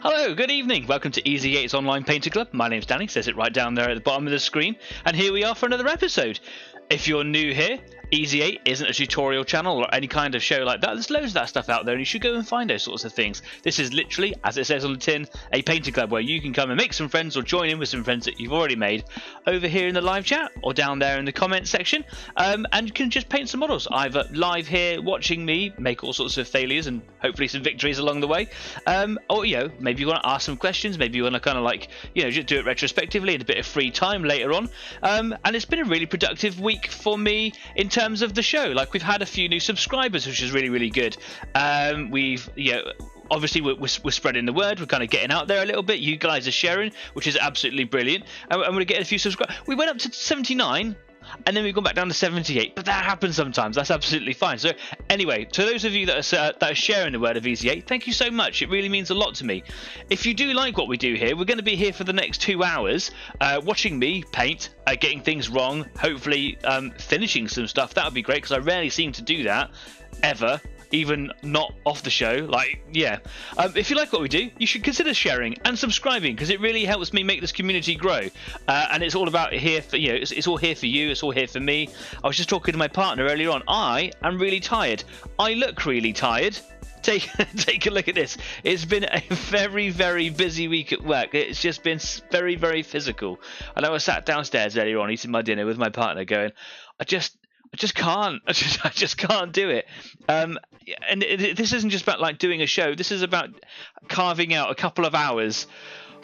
Hello, good evening. Welcome to Easy 8's Online Painter Club. My name's Danny, says it right down there at the bottom of the screen. And here we are for another episode. If you're new here, Easy 8 isn't a tutorial channel or any kind of show like that. There's loads of that stuff out there and you should go and find those sorts of things. This is literally, as it says on the tin, a painter club where you can come and make some friends or join in with some friends that you've already made over here in the live chat or down there in the comment section, and you can just paint some models either live here watching me make all sorts of failures and hopefully some victories along the way, or maybe you want to ask some questions, maybe you want to kind of just do it retrospectively in a bit of free time later on, and it's been a really productive week for me in terms of the show. Like, we've had a few new subscribers, which is really good. We've obviously we're spreading the word, we're kind of getting out there a little bit, you guys are sharing, which is absolutely brilliant, and we're getting a few subscribers. We went up to 79 and then we've gone back down to 78, but that happens sometimes. That's absolutely fine. So anyway, to those of you that are sharing the word of Easy 8, thank you so much. It really means a lot to me. If you do like what we do here, we're going to be here for the next 2 hours, watching me paint, getting things wrong, hopefully finishing some stuff. That would be great, because I rarely seem to do that ever, even not off the show. If you like what we do, you should consider sharing and subscribing, because it really helps me make this community grow, and it's all about here for it's all here for you, it's all here for me. I was just talking to my partner earlier on. I am really tired. I look really tired. Take a look at this. It's been a very busy week at work. It's just been very physical, and I was sat downstairs earlier on eating my dinner with my partner going, I just can't. I just can't do it. And this isn't just about like doing a show. This is about carving out a couple of hours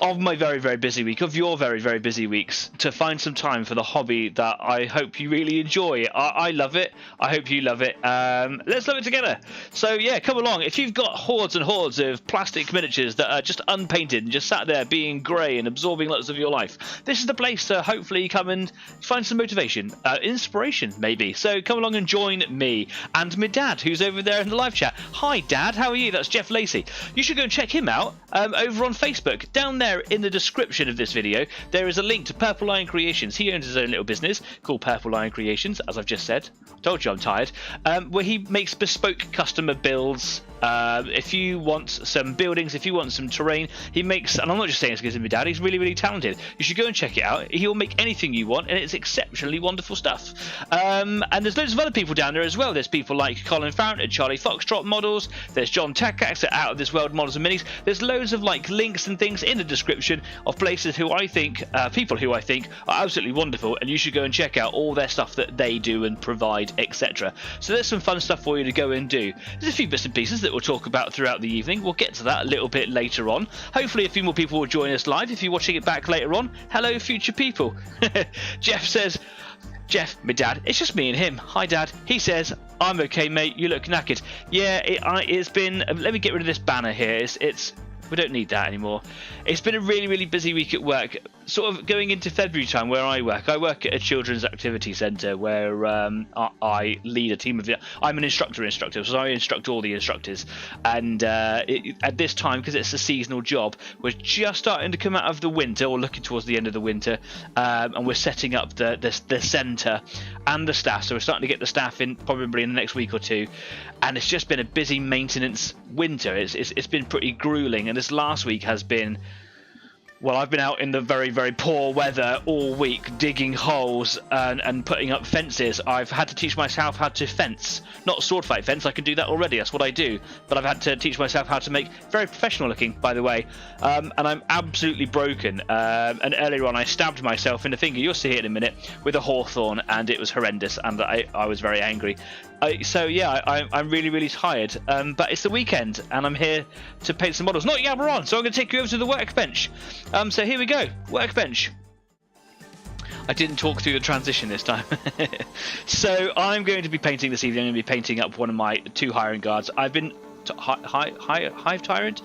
of my very busy week, of your very busy weeks, to find some time for the hobby that I hope you really enjoy. I love it. I hope you love it. Let's love it together. So yeah, come along. If you've got hordes and hordes of plastic miniatures that are just unpainted and just sat there being grey and absorbing lots of your life, this is the place to hopefully come and find some motivation, inspiration maybe. So come along and join me and my dad, who's over there in the live chat. Hi Dad, how are you? That's Jeff Lacey. You should go and check him out over on Facebook. Down there in the description of this video there is a link to Purple Lion Creations. He owns his own little business called Purple Lion Creations, as I've just said. Told you I'm tired. Where he makes bespoke customer builds. If you want some buildings, if you want some terrain, he makes, and I'm not just saying this because he's my dad, he's really talented. You should go and check it out. He'll make anything you want, and it's exceptionally wonderful stuff. And there's loads of other people down there as well. There's people like Colin Farrant at Charlie Foxtrot Models. There's John Takax at Out of This World Models and Minis. There's loads of like links and things in the description of places who I think, people who I think are absolutely wonderful, and you should go and check out all their stuff that they do and provide, etc. So there's some fun stuff for you to go and do. There's a few bits and pieces that we'll talk about throughout the evening. We'll get to that a little bit later on. Hopefully a few more people will join us live. If you're watching it back later on, hello future people. Jeff says, Jeff, my dad, it's just me and him. Hi Dad. He says, I'm okay mate, you look knackered. Yeah, it's been, let me get rid of this banner here. It's we don't need that anymore. It's been a really busy week at work, sort of going into February time where I work. I work at a children's activity centre where I lead a team of, I'm an instructor, so I instruct all the instructors, and at this time, because it's a seasonal job, we're just starting to come out of the winter, or looking towards the end of the winter, and we're setting up the centre and the staff, so we're starting to get the staff in probably in the next week or two, and it's just been a busy maintenance winter. It's been pretty grueling, and this last week has been, well, I've been out in the very poor weather all week, digging holes and putting up fences. I've had to teach myself how to fence, not sword fight fence. I can do that already, that's what I do, but I've had to teach myself how to make, very professional looking by the way, and I'm absolutely broken, and earlier on I stabbed myself in the finger, you'll see it in a minute, with a hawthorn, and it was horrendous, and I was very angry. So yeah, I'm really tired, but it's the weekend and I'm here to paint some models. Not yet, we're on, so I'm going to take you over to the workbench. So here we go, workbench. I didn't talk through the transition this time. So I'm going to be painting this evening. I'm going to be painting up one of my 2 hiring guards. I've been hive tyrant.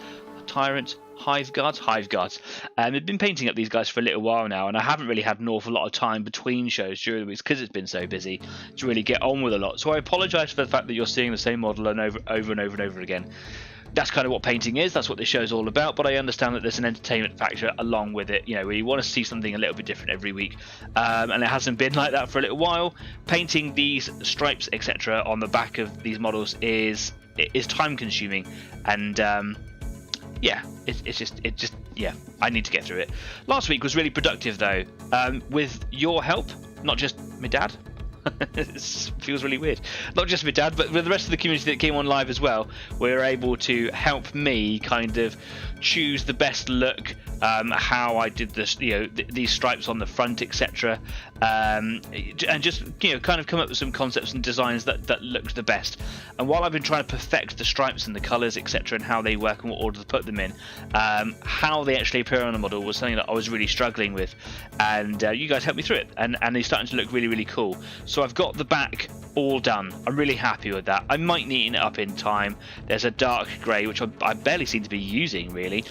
Hive guards. I've been painting up these guys for a little while now, and I haven't really had an awful lot of time between shows during the weeks because it's been so busy to really get on with a lot. So I apologise for the fact that you're seeing the same model over and over again. That's kind of what painting is, that's what this show is all about, but I understand that there's an entertainment factor along with it, where you want to see something a little bit different every week, and it hasn't been like that for a little while. Painting these stripes, etc. on the back of these models is time consuming, and yeah, it's just yeah, I need to get through it. Last week was really productive though, with your help, not just my dad. It feels really weird. Not just my dad, but with the rest of the community that came on live as well, we were able to help me kind of choose the best look, how I did this, these stripes on the front, etc. And just kind of come up with some concepts and designs that looked the best. And while I've been trying to perfect the stripes and the colours, etc., and how they work and what order to put them in, how they actually appear on the model was something that I was really struggling with, and you guys helped me through it, and they're starting to look really, really cool. So I've got the back all done. I'm really happy with that. I might neaten it up in time. There's a dark grey, which I barely seem to be using really,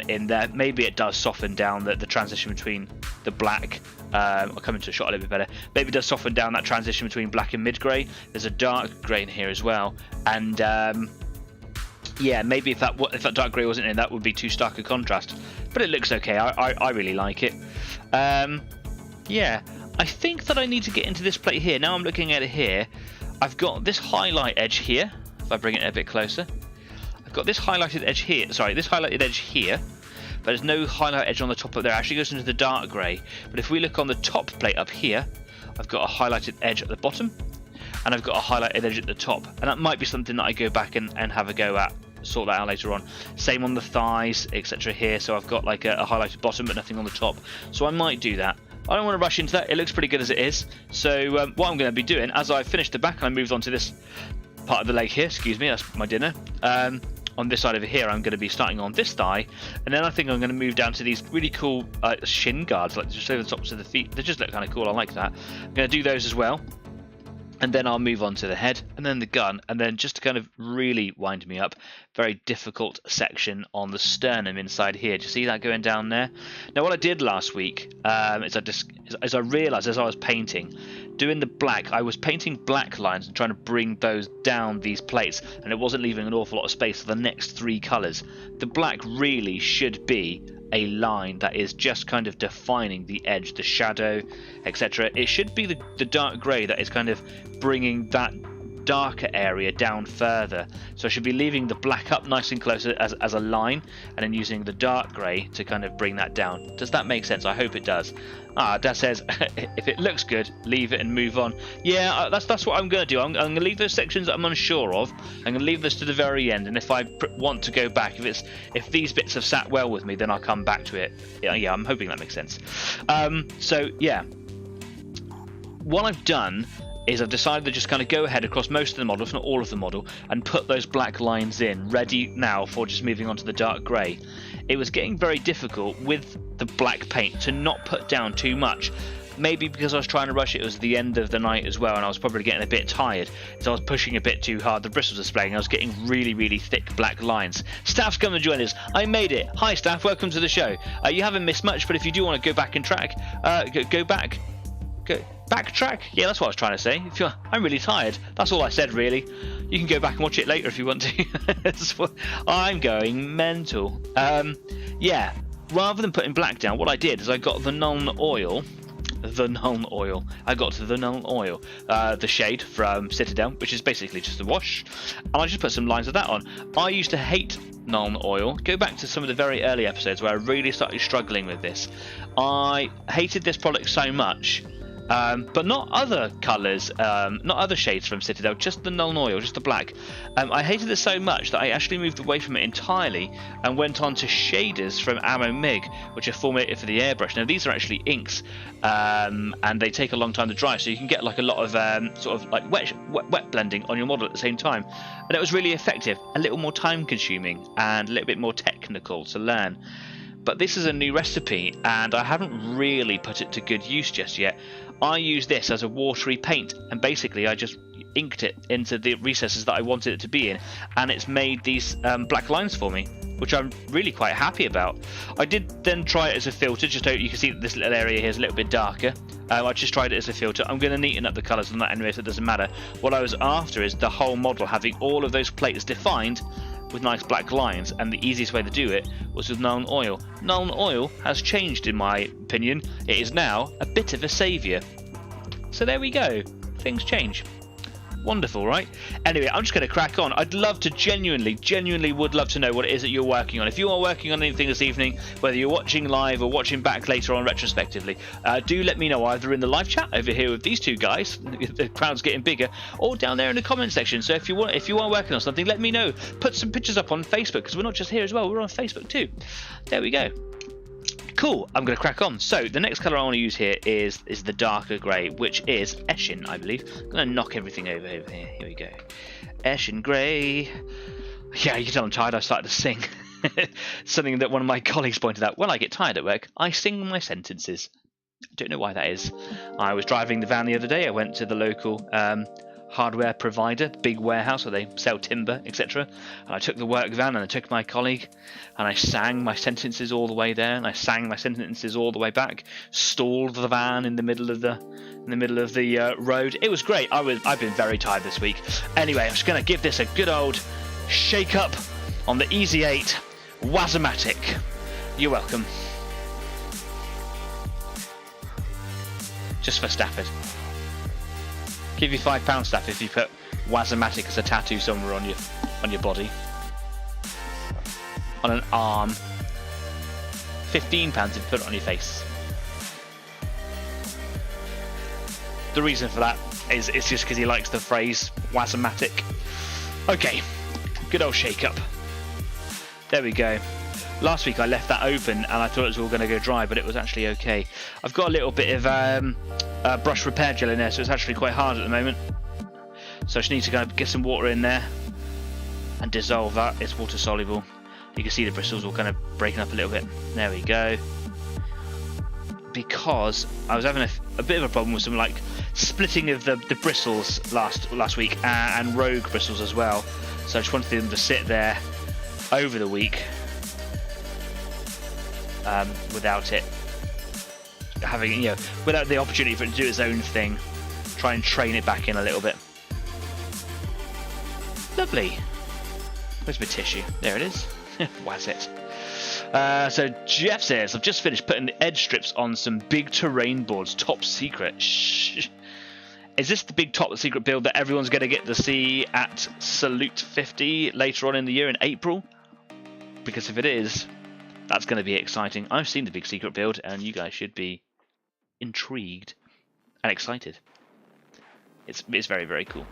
in there. Maybe it does soften down the transition between the black. I'll come into a shot a little bit better. Maybe it does soften down that transition between black and mid grey. There's a dark grey in here as well, and yeah, maybe if that dark grey wasn't in, that would be too stark a contrast. But it looks okay. I really like it. Yeah, I think that I need to get into this plate here. Now I'm looking at it here. I've got this highlight edge here. If I bring it a bit closer, I've got this highlighted edge here. Sorry, this highlighted edge here. But there's no highlight edge on the top up there. It actually goes into the dark grey. But if we look on the top plate up here, I've got a highlighted edge at the bottom, and I've got a highlighted edge at the top. And that might be something that I go back and have a go at. Sort that out later on. Same on the thighs, etc. here. So I've got like a highlighted bottom but nothing on the top. So I might do that. I don't want to rush into that. It looks pretty good as it is. So what I'm going to be doing, as I finish the back and I moved on to this part of the leg here, excuse me, that's my dinner. On this side over here, I'm going to be starting on this thigh, and then I think I'm going to move down to these really cool shin guards, like just over the tops of the feet. They just look kind of cool. I like that. I'm going to do those as well. And then I'll move on to the head, and then the gun, and then just to kind of really wind me up, very difficult section on the sternum inside here. Do you see that going down there? Now what I did last week is I realised as I was painting, doing the black, I was painting black lines and trying to bring those down these plates, and it wasn't leaving an awful lot of space for the next three colours. The black really should be a line that is just kind of defining the edge, the shadow, etc. It should be the dark grey that is kind of bringing that darker area down further. So I should be leaving the black up nice and close as a line, and then using the dark grey to kind of bring that down. Does that make sense? I hope it does. Dad says if it looks good, leave it and move on. Yeah, that's what I'm going to do. I'm going to leave those sections that I'm unsure of. I'm going to leave this to the very end, and if I want to go back, if these bits have sat well with me, then I'll come back to it. Yeah, I'm hoping that makes sense. So yeah, what I've done is I've decided to just kind of go ahead across most of the model, if not all of the model, and put those black lines in, ready now for just moving on to the dark grey. It was getting very difficult with the black paint to not put down too much. Maybe because I was trying to rush it, it was the end of the night as well, and I was probably getting a bit tired, so I was pushing a bit too hard. The bristles were spraying, I was getting really, really thick black lines. Staff's come and join us. I made it. Hi, Staff. Welcome to the show. You haven't missed much, but if you do want to go back and track, backtrack? Yeah, that's what I was trying to say. I'm really tired. That's all I said, really. You can go back and watch it later if you want to. I'm going mental. Yeah, rather than putting black down, what I did is I got the Nuln oil. I got the Nuln oil, the shade from Citadel, which is basically just a wash, and I just put some lines of that on. I used to hate Nuln oil. Go back to some of the very early episodes where I really started struggling with this. I hated this product so much. But not other colours, not other shades from Citadel, just the Nuln oil, just the black. I hated this so much that I actually moved away from it entirely and went on to shaders from Ammo MIG, which are formulated for the airbrush. Now these are actually inks, and they take a long time to dry, so you can get like a lot of sort of like wet blending on your model at the same time. And it was really effective, a little more time consuming and a little bit more technical to learn. But this is a new recipe, and I haven't really put it to good use just yet. I use this as a watery paint, and basically I just inked it into the recesses that I wanted it to be in, and it's made these black lines for me, which I'm really quite happy about. I did then try it as a filter, just so you can see that this little area here is a little bit darker. I just tried it as a filter. I'm going to neaten up the colours on that anyway, so it doesn't matter. What I was after is the whole model having all of those plates defined with nice black lines, and the easiest way to do it was with Nuln oil. Nuln oil has changed in my opinion. It is now a bit of a saviour. So there we go, things change. Wonderful, right? Anyway, I'm just going to crack on. I'd love to genuinely would love to know what it is that you're working on. If you are working on anything this evening, whether you're watching live or watching back later on retrospectively, do let me know either in the live chat over here with these two guys, the crowd's getting bigger, or down there in the comment section. So if you are working on something, let me know. Put some pictures up on Facebook, because we're not just here as well, we're on Facebook too. There we go. Cool, I'm going to crack on. So the next colour I want to use here is the darker grey, which is Eshin, I believe. I'm going to knock everything over here. Here we go. Eshin grey. Yeah, you can tell I'm tired. I started to sing. Something that one of my colleagues pointed out. When I get tired at work, I sing my sentences. I don't know why that is. I was driving the van the other day. I went to the local hardware provider, big warehouse where they sell timber, etc. And I took the work van and I took my colleague and I sang my sentences all the way there, and I sang my sentences all the way back. Stalled the van in the middle of the road. It was great. I've been very tired this week. Anyway, I'm just going to give this a good old shake up on the Easy 8 Wazomatic. You're welcome. Just for Stafford. Give you £5, Staff, if you put Wazomatic as a tattoo somewhere on your body, on an arm. £15 if you put it on your face. The reason for that is it's just because he likes the phrase Wazomatic. Okay, good old shake up. There we go. Last week I left that open and I thought it was all going to go dry, but it was actually okay. I've got a little bit of brush repair gel in there, so it's actually quite hard at the moment. So I just need to kind of get some water in there and dissolve that. It's water soluble. You can see the bristles all kind of breaking up a little bit. There we go. Because I was having a bit of a problem with some like splitting of the bristles last week, and rogue bristles as well. So I just wanted them to sit there over the week. Without it having, without the opportunity for it to do its own thing, try and train it back in a little bit. Lovely. Where's my tissue? There it is. Was it? So Jeff says, I've just finished putting the edge strips on some big terrain boards. Top secret. Shh. Is this the big top secret build that everyone's going to get to see at Salute 50 later on in the year in April? Because if it is, that's going to be exciting. I've seen the big secret build, and you guys should be intrigued and excited. It's very, very cool.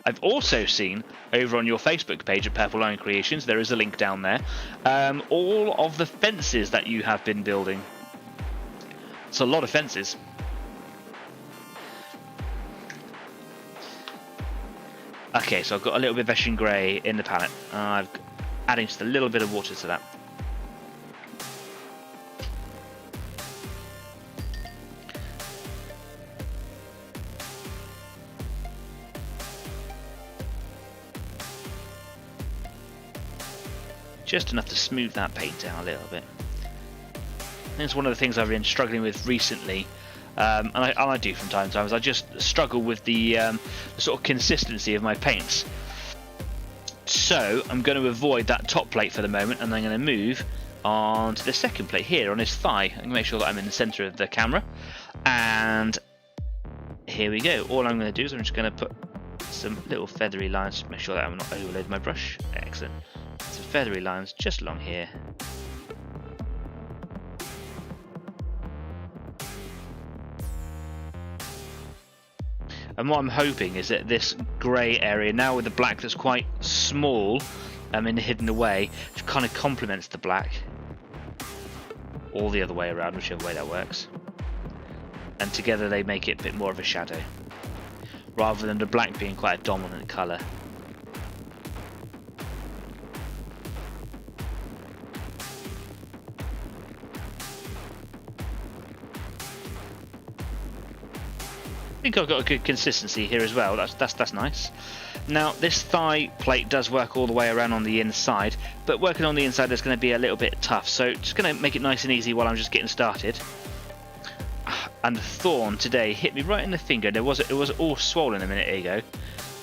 I've also seen over on your Facebook page at Purple Lion Creations, there is a link down there, all of the fences that you have been building. It's a lot of fences. Okay, so I've got a little bit of Eshin Grey in the palette. I've adding just a little bit of water to that. Just enough to smooth that paint down a little bit. It's one of the things I've been struggling with recently, and I do from time to time. I just struggle with the sort of consistency of my paints. So I'm going to avoid that top plate for the moment, and I'm going to move on to the second plate here on his thigh. I'm going to make sure that I'm in the centre of the camera, and here we go. All I'm going to do is I'm just going to put some little feathery lines to make sure that I'm not overloading my brush. Excellent. Some feathery lines just along here. And what I'm hoping is that this grey area, now with the black that's quite small and hidden away, kind of complements the black. Or the other way around, whichever way that works. And together they make it a bit more of a shadow, rather than the black being quite a dominant colour. I think I've got a good consistency here as well. That's nice. Now this thigh plate does work all the way around on the inside, but working on the inside is going to be a little bit tough, so just going to make it nice and easy while I'm just getting started. And the thorn today hit me right in the finger. It was all swollen a minute ago,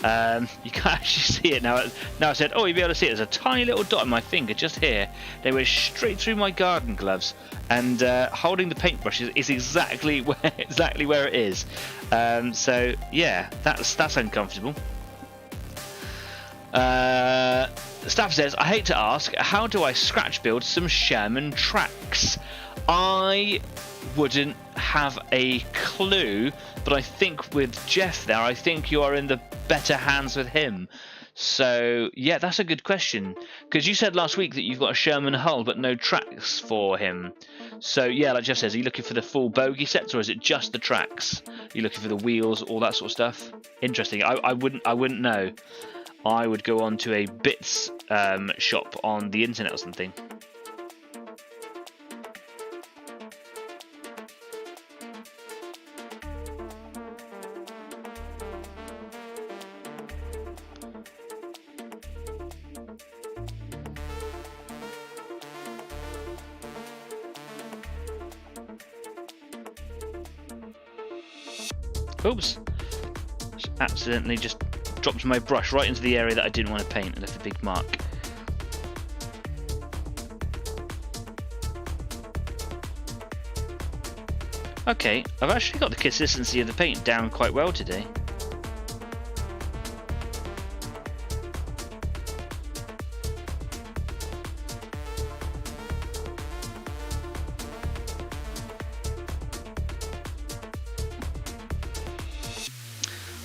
You can't actually see it now. Now I said, oh, you'll be able to see it. There's a tiny little dot on my finger just here. They went straight through my garden gloves, and holding the paintbrush is exactly where it is. So yeah, that's uncomfortable. Staff says, I hate to ask, how do I scratch build some Sherman tracks? I wouldn't have a clue, but I think with Jeff there, I think you are in the better hands with him. So yeah, that's a good question, because you said last week that you've got a Sherman hull but no tracks for him. So yeah, like Jeff says, are you looking for the full bogey sets, or is it just the tracks? Are you looking for the wheels, all that sort of stuff? Interesting. I wouldn't know. I would go on to a bits shop on the internet or something. Oops! Accidentally just dropped my brush right into the area that I didn't want to paint and left a big mark. Okay, I've actually got the consistency of the paint down quite well today.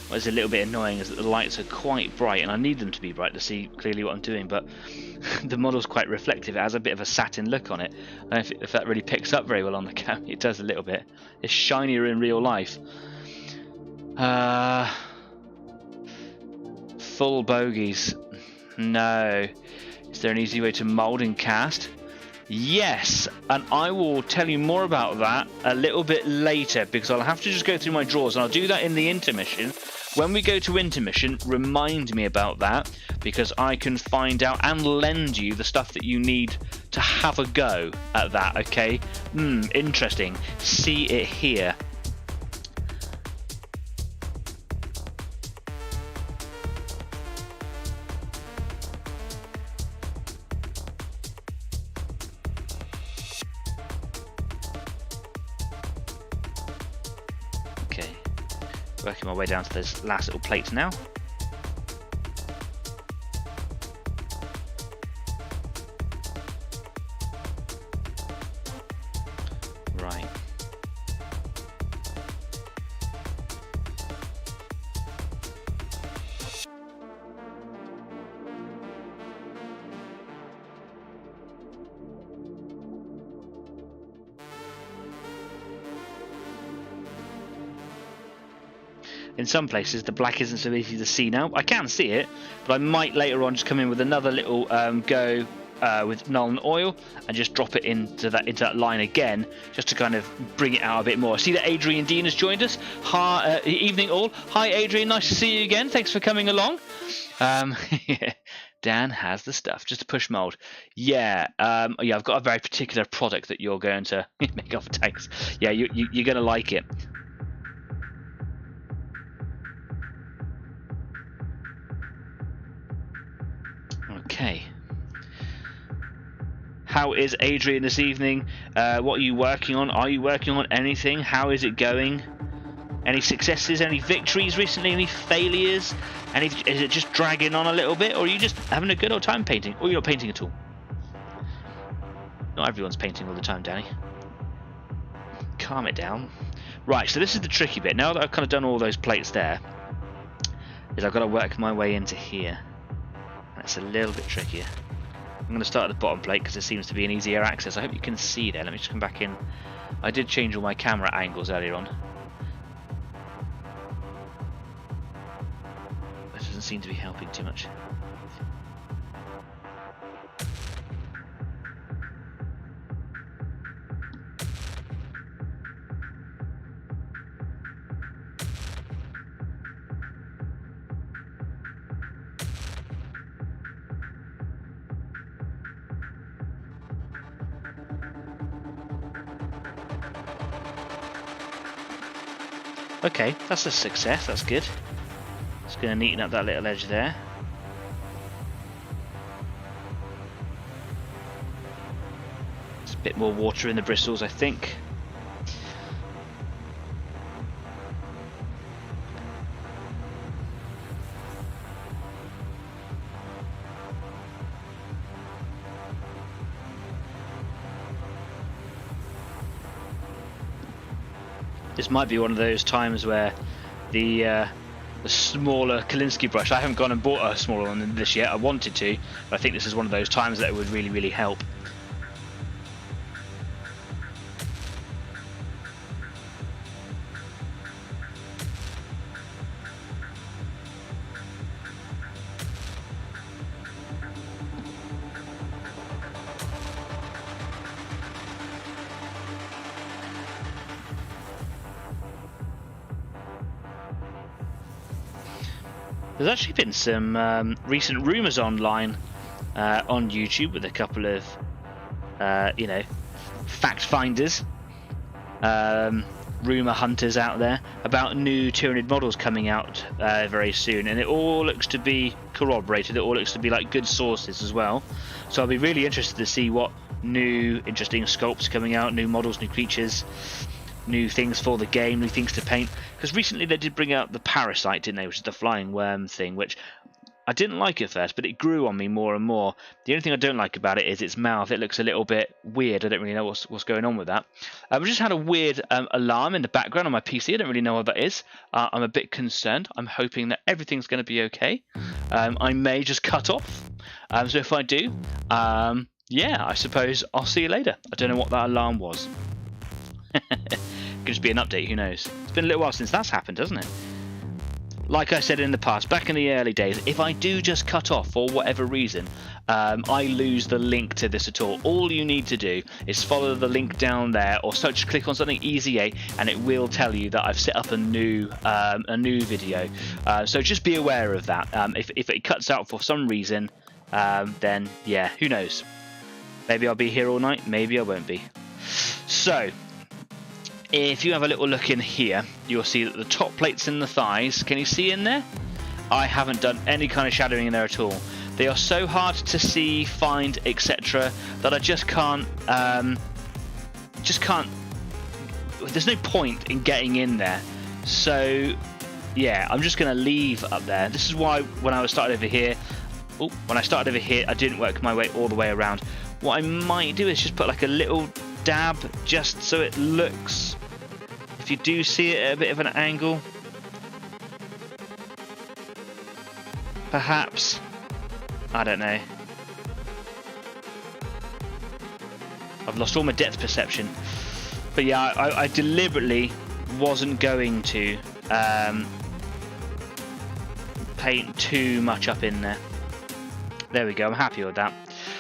What is a little bit annoying is that the lights are quite bright, and I need them to be bright to see clearly what I'm doing, but the model's quite reflective. It has a bit of a satin look on it. I don't know if that really picks up very well on the cam. It does a little bit. It's shinier in real life. Full bogies. No. Is there an easy way to mould and cast? Yes, and I will tell you more about that a little bit later, because I'll have to just go through my drawers, and I'll do that in the intermission. When we go to intermission, remind me about that, because I can find out and lend you the stuff that you need to have a go at that, okay? Interesting. See it here. Working my way down to those last little plates now. Right. In some places the black isn't so easy to see now. I can see it, but I might later on just come in with another little go with Nuln oil and just drop it into that line again, just to kind of bring it out a bit more. See that Adrian Dean has joined us. Hi, evening all. Hi Adrian, nice to see you again. Thanks for coming along. Dan has the stuff, just a push mold. Yeah, yeah, I've got a very particular product that you're going to make off tanks. Yeah, you're going to like it. Okay. How is Adrian this evening? What are you working on? Are you working on anything? How is it going? Any successes? Any victories recently? Any failures? Is it just dragging on a little bit? Or are you just having a good old time painting? Or you're not painting at all? Not everyone's painting all the time, Danny. Calm it down. Right, so this is the tricky bit. Now that I've kind of done all those plates there, is I've got to work my way into here. That's a little bit trickier. I'm going to start at the bottom plate because there seems to be an easier access. I hope you can see there. Let me just come back in. I did change all my camera angles earlier on. That doesn't seem to be helping too much. Okay, that's a success, that's good. Let's Just going to neaten up that little edge there. There's a bit more water in the bristles, I think. This might be one of those times where the smaller Kolinsky brush, I haven't gone and bought a smaller one than this yet, I wanted to, but I think this is one of those times that it would really, really help. There's actually been some recent rumours online on YouTube with a couple of, you know, fact finders, rumour hunters out there about new Tyranid models coming out very soon, and it all looks to be corroborated. It all looks to be like good sources as well. So I'll be really interested to see what new interesting sculpts coming out, new models, new creatures, new things for the game, new things to paint. Because recently they did bring out the Parasite, didn't they, which is the flying worm thing, which I didn't like at first, but it grew on me more and more. The only thing I don't like about it is its mouth. It looks a little bit weird. I don't really know what's going on with that. We just had a weird alarm in the background on my PC. I don't really know what that is. I'm a bit concerned. I'm hoping that everything's going to be okay. I may just cut off. So if I do, yeah, I suppose I'll see you later. I don't know what that alarm was. Could just be an update, who knows. It's been a little while since that's happened, hasn't it? Like I said in the past, back in the early days, if I do just cut off for whatever reason, I lose the link to this at all. All you need to do is follow the link down there, or click on something Easy 8, and it will tell you that I've set up a new video. So just be aware of that. If it cuts out for some reason, then yeah, who knows? Maybe I'll be here all night, maybe I won't be. So, if you have a little look in here, you'll see that the top plates in the thighs, can you see in there? I haven't done any kind of shadowing in there at all. They are so hard to see, find, etc. that I just can't, there's no point in getting in there. So, yeah, I'm just going to leave up there. This is why when I started over here, I didn't work my way all the way around. What I might do is just put like a little dab just so it looks, if you do see it at a bit of an angle, perhaps, I don't know. I've lost all my depth perception, but yeah, I deliberately wasn't going to paint too much up in there. There we go, I'm happy with that.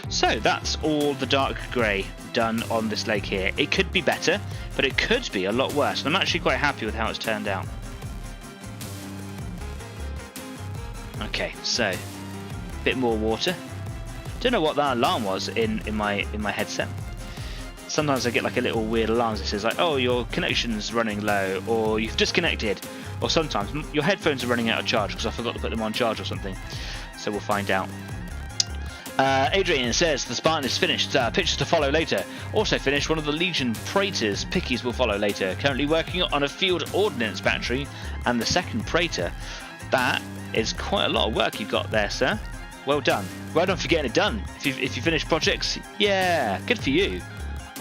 So that's all the dark grey done on this lake here. It could be better, but it could be a lot worse. And I'm actually quite happy with how it's turned out. Okay, so a bit more water. Don't know what that alarm was in my headset. Sometimes I get like a little weird alarm that says like, oh, your connection's running low, or you've disconnected, or sometimes your headphones are running out of charge because I forgot to put them on charge or something. So we'll find out. Adrian says the Spartan is finished. Pictures to follow later. Also finished one of the Legion Praetors. Pickies will follow later. Currently working on a field ordnance battery and the second Praetor. That is quite a lot of work you've got there, sir. Well done. Well done for getting it done. If you finish projects, yeah, good for you.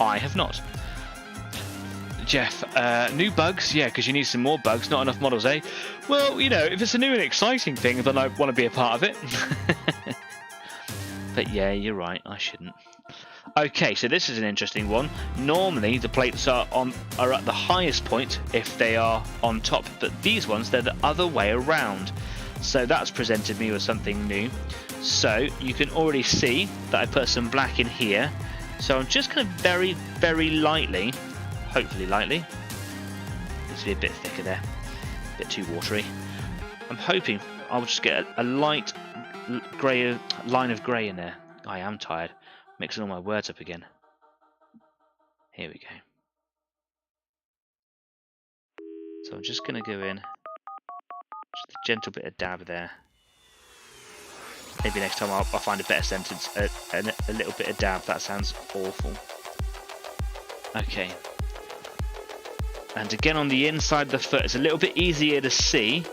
I have not. Jeff, new bugs? Yeah, because you need some more bugs, not enough models, eh? Well, you know, if it's a new and exciting thing, then I want to be a part of it. But yeah, you're right, I shouldn't. Okay, so this is an interesting one. Normally the plates are at the highest point if they are on top, but these ones, they're the other way around. So that's presented me with something new. So you can already see that I put some black in here. So I'm just going to very, very lightly, hopefully lightly, needs to be a bit thicker there, a bit too watery. I'm hoping I'll just get a light grey line of grey in there. I am tired, mixing all my words up again. Here we go. So I'm just going to go in Just a gentle bit of dab there. Maybe next time I'll find a better sentence. A little bit of dab. That sounds awful. Okay. And again on the inside of the foot, it's a little bit easier to see,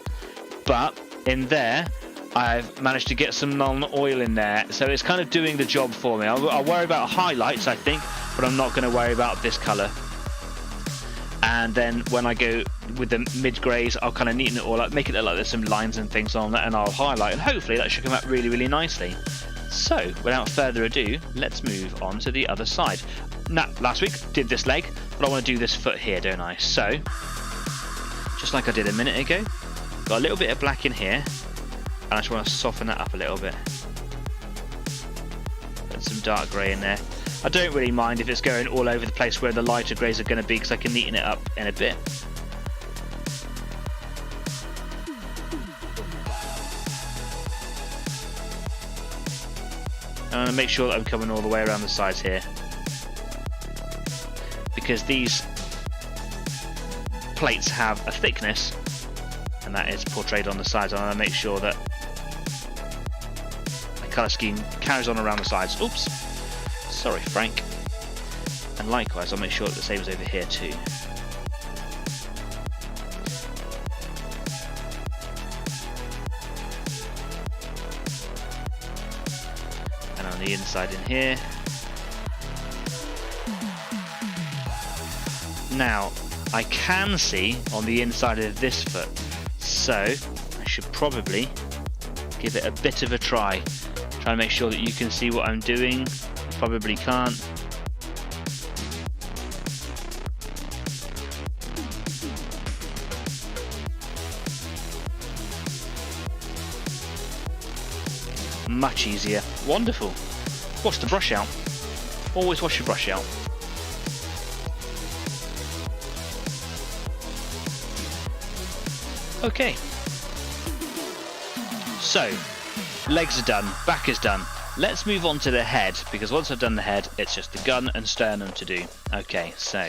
but in there I've managed to get some non-oil in there, so it's kind of doing the job for me. I'll worry about highlights, I think, but I'm not going to worry about this colour. And then when I go with the mid-greys, I'll kind of neaten it all up, make it look like there's some lines and things on that, and I'll highlight, and hopefully that should come out really, really nicely. So, without further ado, let's move on to the other side. Now, last week did this leg, but I want to do this foot here, don't I? So, just like I did a minute ago, got a little bit of black in here, and I just want to soften that up a little bit. Put some dark grey in there. I don't really mind if it's going all over the place where the lighter greys are going to be, because I can neaten it up in a bit. And I'm going to make sure that I'm coming all the way around the sides here, because these plates have a thickness, and that is portrayed on the sides. I want to make sure that the colour scheme carries on around the sides. Oops, sorry Frank. And likewise I'll make sure that the same is over here too. And on the inside in here. Now, I can see on the inside of this foot, so I should probably give it a bit of a try. Try and make sure that you can see what I'm doing. Probably can't. Much easier. Wonderful. Wash the brush out. Always wash your brush out. Okay, so legs are done, back is done. Let's move on to the head, because once I've done the head, it's just the gun and sternum to do. Okay, so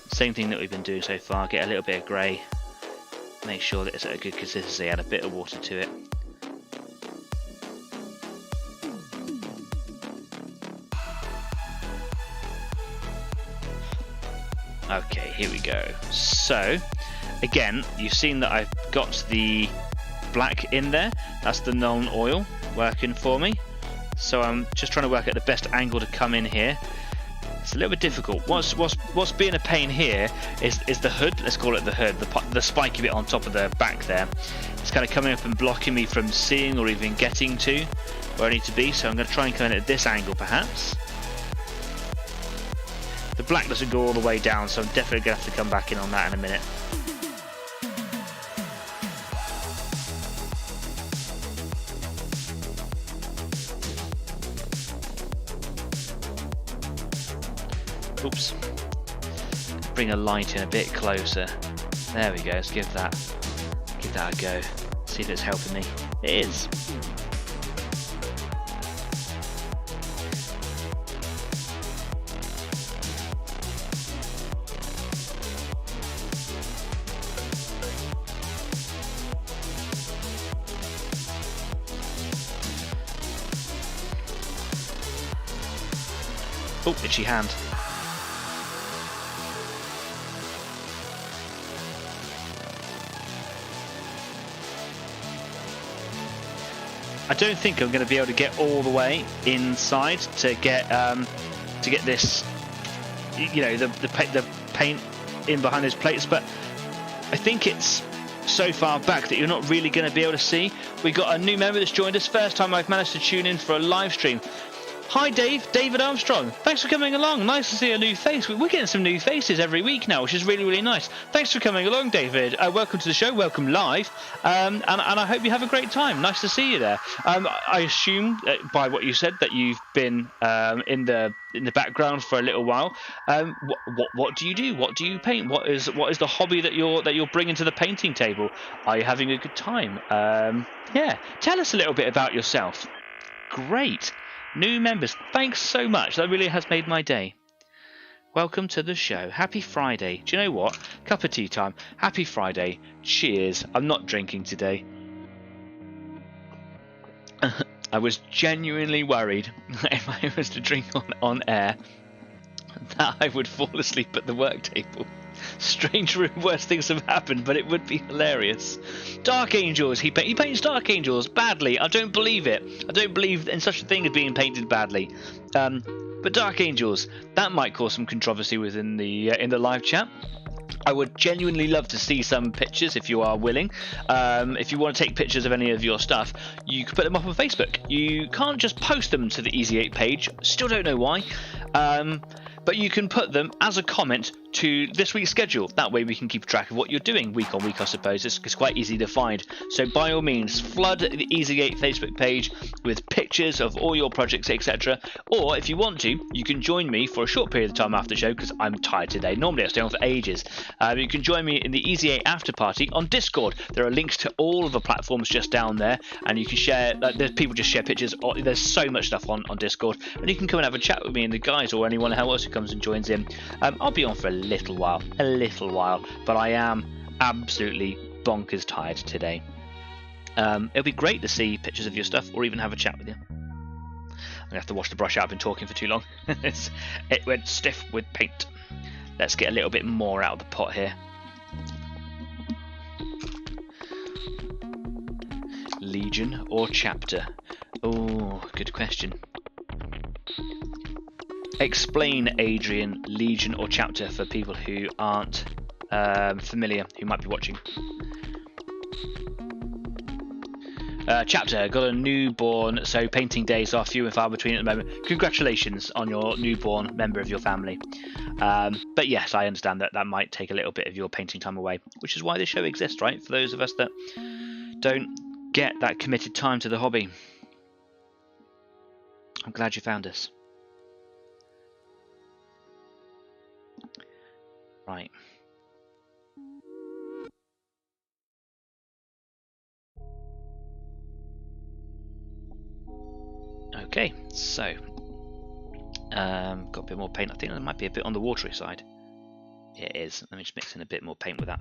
same thing that we've been doing so far. Get a little bit of grey, make sure that it's at a good consistency, add a bit of water to it. Okay, here we go. So again, you've seen that I've got the black in there. That's the non-oil working for me. So I'm just trying to work out the best angle to come in here. It's a little bit difficult. What's being a pain here is the hood. Let's call it the hood, the spiky bit on top of the back there. It's kind of coming up and blocking me from seeing or even getting to where I need to be. So I'm going to try and come in at this angle perhaps. The black doesn't go all the way down, so I'm definitely going to have to come back in on that in a minute. Oops. Bring a light in a bit closer. There we go. Let's give that a go. See if it's helping me. It is. Oh, itchy hand. I don't think I'm going to be able to get all the way inside to get this, you know, the paint in behind those plates, but I think it's so far back that you're not really going to be able to see. We got a new member that's joined us. First time I've managed to tune in for a live stream. Hi Dave, David Armstrong. Thanks for coming along. Nice to see a new face. We're getting some new faces every week now, which is really, really nice. Thanks for coming along, David. Welcome to the show. Welcome live. And I hope you have a great time. Nice to see you there. I assume by what you said that you've been in the background for a little while. What do you do? What do you paint? What is the hobby that you're bringing to the painting table? Are you having a good time? Yeah. Tell us a little bit about yourself. Great. New members, thanks so much. That really has made my day. Welcome to the show. Happy Friday. Do you know what? Cup of tea time. Happy Friday. Cheers. I'm not drinking today. I was genuinely worried if I was to drink on air that I would fall asleep at the work table. Strange, worse things have happened, but it would be hilarious. Dark Angels. He paints Dark Angels badly. I don't believe it. I don't believe in such a thing as being painted badly. But Dark Angels, that might cause some controversy within the in the live chat. I would genuinely love to see some pictures if you are willing. If you want to take pictures of any of your stuff, you can put them up on Facebook. You can't just post them to the Easy 8 page. Still don't know why. But you can put them as a comment to this week's schedule. That way we can keep track of what you're doing week on week, I suppose. It's quite easy to find. So by all means, flood the Easy 8 Facebook page with pictures of all your projects, etc. Or if you want to, you can join me for a short period of time after the show, because I'm tired today. Normally I stay on for ages. You can join me in the Easy 8 after party on Discord. There are links to all of the platforms just down there, and you can share, there's people just share pictures. There's so much stuff on Discord, and you can come and have a chat with me and the guys, or anyone else who comes and joins in. I'll be on for a little while, but I am absolutely bonkers tired today. It'll be great to see pictures of your stuff, or even have a chat with you. I'm gonna have to wash the brush out. I've been talking for too long. It went stiff with paint. Let's get a little bit more out of the pot here. Legion or chapter? Oh, good question. Explain, Adrian, Legion or chapter for people who aren't familiar, who might be watching. Chapter, got a newborn, so painting days are few and far between at the moment. Congratulations on your newborn member of your family. But yes, I understand that might take a little bit of your painting time away, which is why this show exists, right? For those of us that don't get that committed time to the hobby. I'm glad you found us. Right. Okay, so got a bit more paint. I think there might be a bit on the watery side. Yeah, it is. Let me just mix in a bit more paint with that.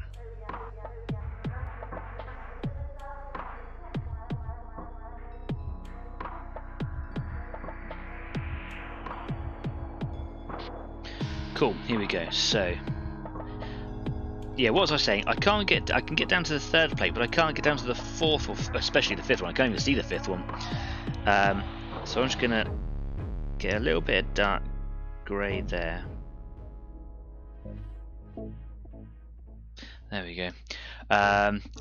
Cool, here we go. So yeah, what was I saying? I can get down to the third plate, but I can't get down to the fourth, or especially the fifth one. I can't even see the fifth one. So I'm just gonna get a little bit of dark grey there. There we go.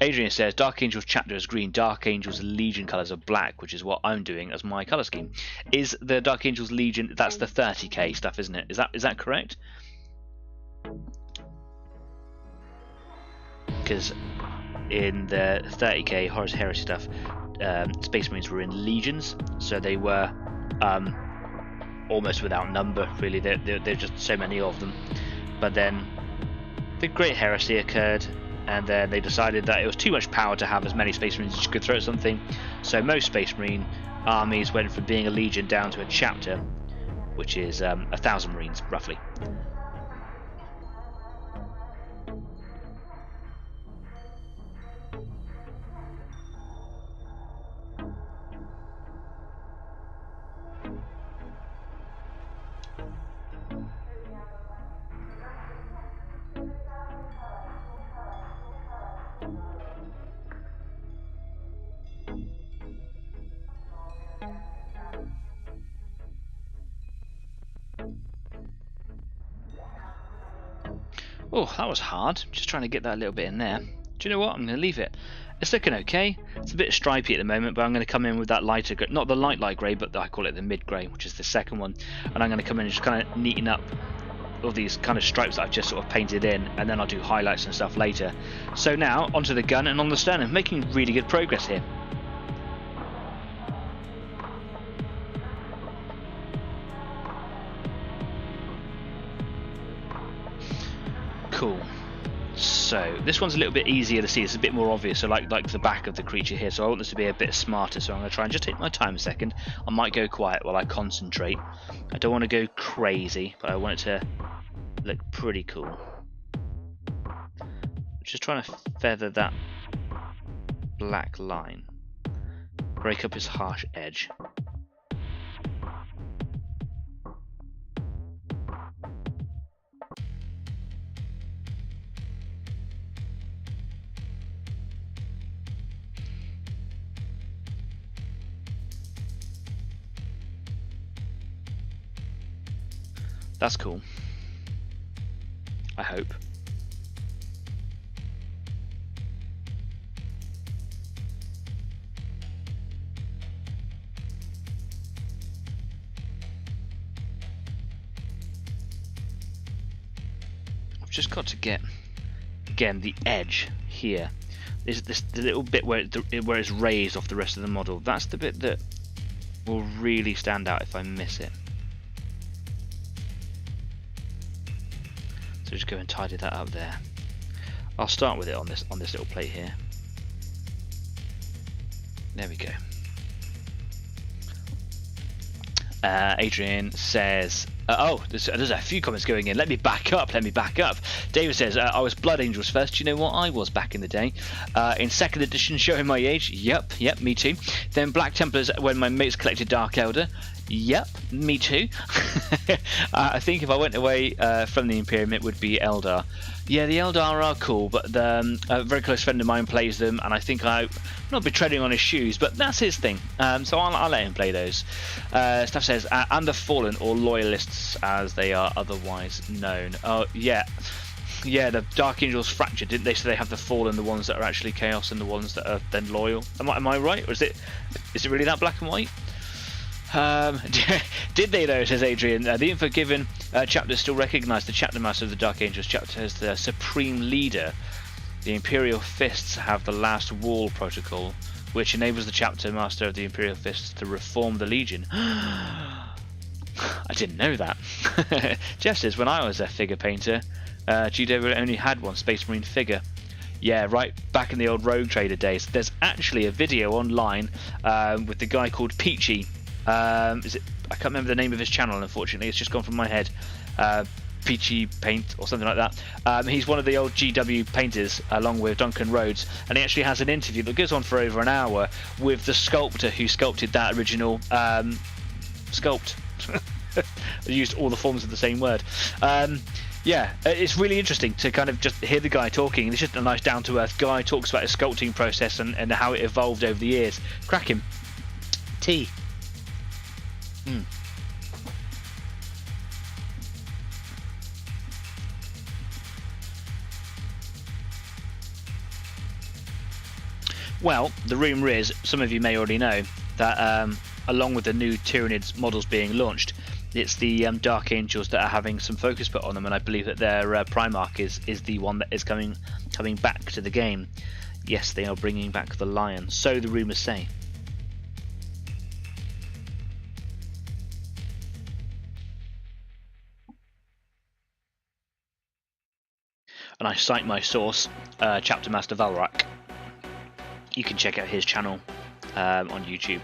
Adrian says Dark Angels chapter is green, Dark Angels Legion colours are black, which is what I'm doing as my colour scheme. Is the Dark Angels Legion, that's the 30k stuff, isn't it? Is that correct? Because in the 30k Horus Heresy stuff, Space Marines were in legions, so they were almost without number, really. There's just so many of them. But then the Great Heresy occurred, and then they decided that it was too much power to have as many Space Marines as you could throw at something. So most Space Marine armies went from being a legion down to a chapter, which is 1,000 Marines roughly. Oh, that was hard. Just trying to get that little bit in there. Do you know what? I'm going to leave it. It's looking okay. It's a bit stripy at the moment, but I'm going to come in with that lighter, not the light grey, but I call it the mid grey, which is the second one. And I'm going to come in and just kind of neaten up all these kind of stripes that I've just sort of painted in, and then I'll do highlights and stuff later. So now onto the gun and on the sternum, making really good progress here. Cool. So this one's a little bit easier to see. It's a bit more obvious. So like the back of the creature here. So I want this to be a bit smarter. So I'm going to try and just take my time a second. I might go quiet while I concentrate. I don't want to go crazy, but I want it to look pretty cool. Just trying to feather that black line. Break up his harsh edge. That's cool. I hope. I've just got to get, again, the edge here. Is this the little bit where it's raised off the rest of the model? That's the bit that will really stand out if I miss it. So just go and tidy that up there. I'll start with it on this little plate here. There we go. Adrian says, oh, there's a few comments going in. Let me back up. David says, I was Blood Angels first. Do you know what I was back in the day? In 2nd edition, showing my age. Yep, me too. Then Black Templars when my mates collected Dark Elder. Yep, me too. I think if I went away from the Imperium, it would be Eldar. Yeah, the Eldar are cool, but a very close friend of mine plays them, and I think I'm not be treading on his shoes, but that's his thing. So I'll let him play those. Stuff says, and the Fallen, or Loyalists as they are otherwise known. Oh, yeah. Yeah, the Dark Angels fractured, didn't they? So they have the Fallen, the ones that are actually Chaos, and the ones that are then loyal. Am I right? Or is it really that black and white? Did they though, says Adrian. The Unforgiven chapter still recognise the chapter master of the Dark Angels chapter as the supreme leader. The Imperial Fists have the Last Wall protocol, which enables the chapter master of the Imperial Fists to reform the Legion. I didn't know that. Jeff says, when I was a figure painter, GW only had one Space Marine figure. Yeah, right back in the old Rogue Trader days. There's actually a video online with the guy called Peachy. I can't remember the name of his channel, unfortunately. It's just gone from my head. Peachy Paint or something like that. He's one of the old GW painters along with Duncan Rhodes, and he actually has an interview that goes on for over an hour with the sculptor who sculpted that original sculpt. They used all the forms of the same word. Yeah, it's really interesting to kind of just hear the guy talking. It's just a nice down-to-earth guy, talks about his sculpting process and how it evolved over the years. Cracking. Tea. Well, the rumour is, some of you may already know, that along with the new Tyranids models being launched, it's the Dark Angels that are having some focus put on them, and I believe that their Primarch is the one that is coming back to the game. Yes, they are bringing back the Lion, so the rumours say. And I cite my source, Chapter Master Valrak. You can check out his channel on YouTube.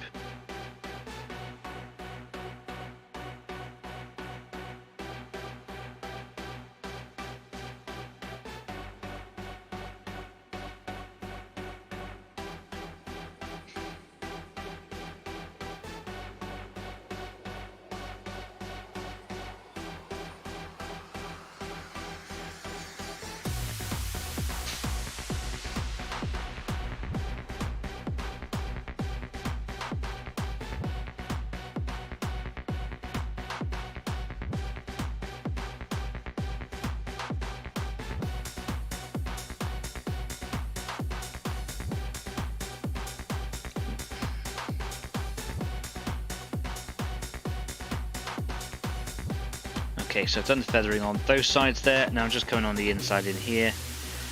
Okay, so I've done the feathering on those sides there. Now I'm just coming on the inside in here.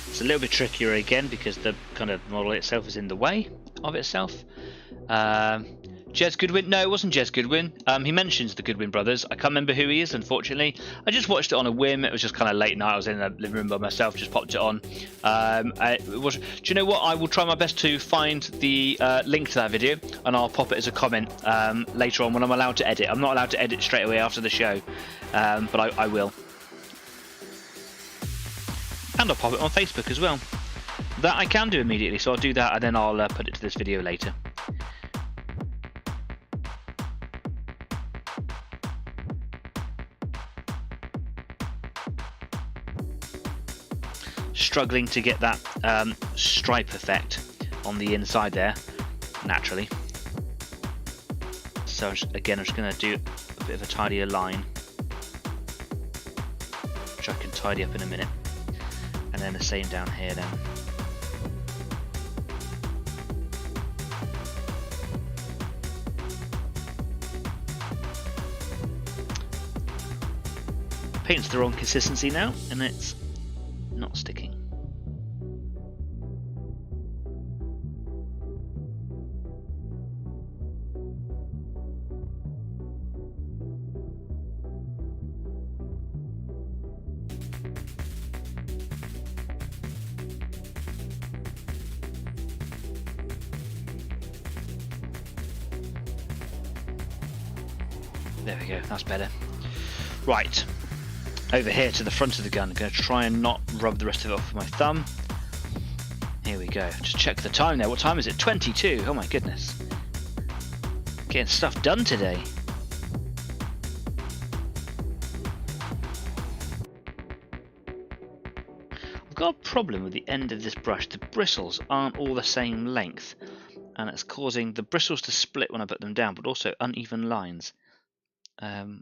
It's a little bit trickier again because the kind of model itself is in the way of itself. Jez Goodwin? No, it wasn't Jez Goodwin. He mentions the Goodwin brothers. I can't remember who he is, unfortunately. I just watched it on a whim. It was just kind of late night. I was in the living room by myself, just popped it on. Do you know what? I will try my best to find the link to that video, and I'll pop it as a comment later on when I'm allowed to edit. I'm not allowed to edit straight away after the show, but I will. And I'll pop it on Facebook as well. That I can do immediately, so I'll do that and then I'll put it to this video later. Struggling to get that stripe effect on the inside there, naturally. So again, I'm just going to do a bit of a tidier line, which I can tidy up in a minute. And then the same down here then. Paint's the wrong consistency now, and it's not sticking. There we go, that's better. Right, over here to the front of the gun. I'm going to try and not rub the rest of it off with my thumb. Here we go. Just check the time there. What time is it? 22. Oh my goodness. Getting stuff done today. I've got a problem with the end of this brush. The bristles aren't all the same length, and it's causing the bristles to split when I put them down, but also uneven lines,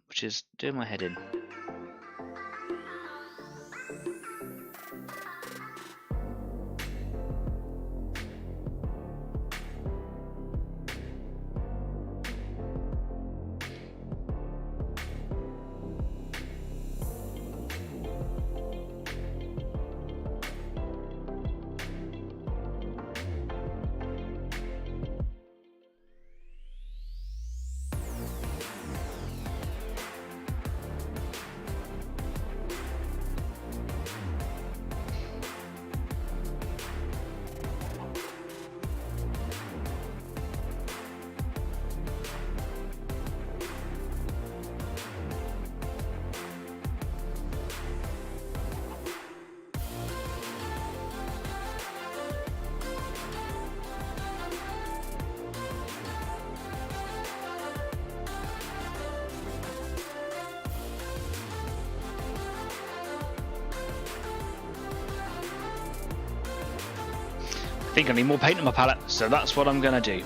which is doing my head in. I think I need more paint on my palette, so that's what I'm gonna do.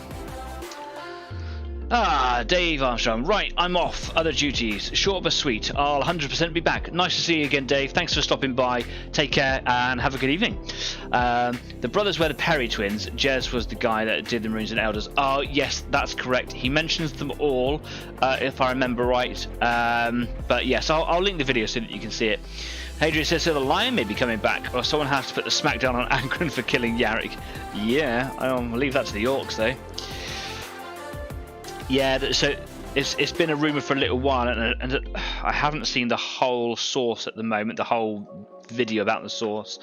Dave Armstrong. Right, I'm off. Other duties. Short but sweet. I'll 100% be back. Nice to see you again, Dave. Thanks for stopping by. Take care and have a good evening. The brothers were the Perry twins. Jez was the guy that did the Maroons and Elders. Oh, yes, that's correct. He mentions them all, if I remember right. But yes, I'll link the video so that you can see it. Hadrian says, so the lion may be coming back, or someone has to put the smackdown on Angren for killing Yarrick. Yeah, I'll leave that to the orcs, though. Yeah, so it's been a rumour for a little while, and I haven't seen the whole source at the moment, the whole video about the source.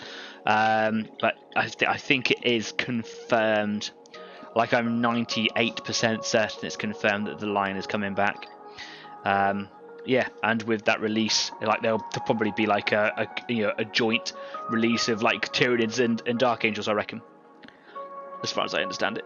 But I think it is confirmed. Like, I'm 98% certain it's confirmed that the lion is coming back. Yeah, and with that release, like there'll probably be like a joint release of like Tyranids and Dark Angels, I reckon, as far as I understand it.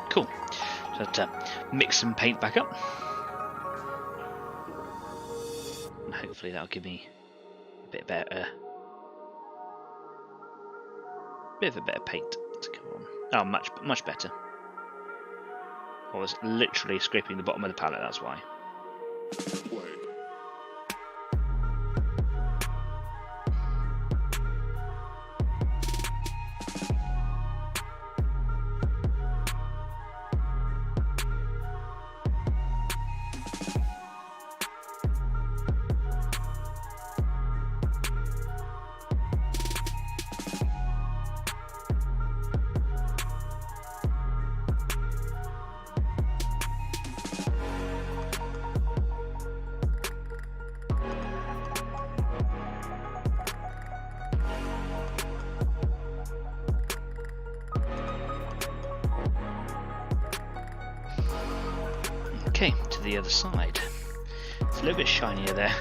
Cool. So mix some paint back up, and hopefully that'll give me a bit better, of a better paint to come on. Oh, much better. I was literally scraping the bottom of the palette. That's why. Okay, to the other side. It's a little bit shinier there.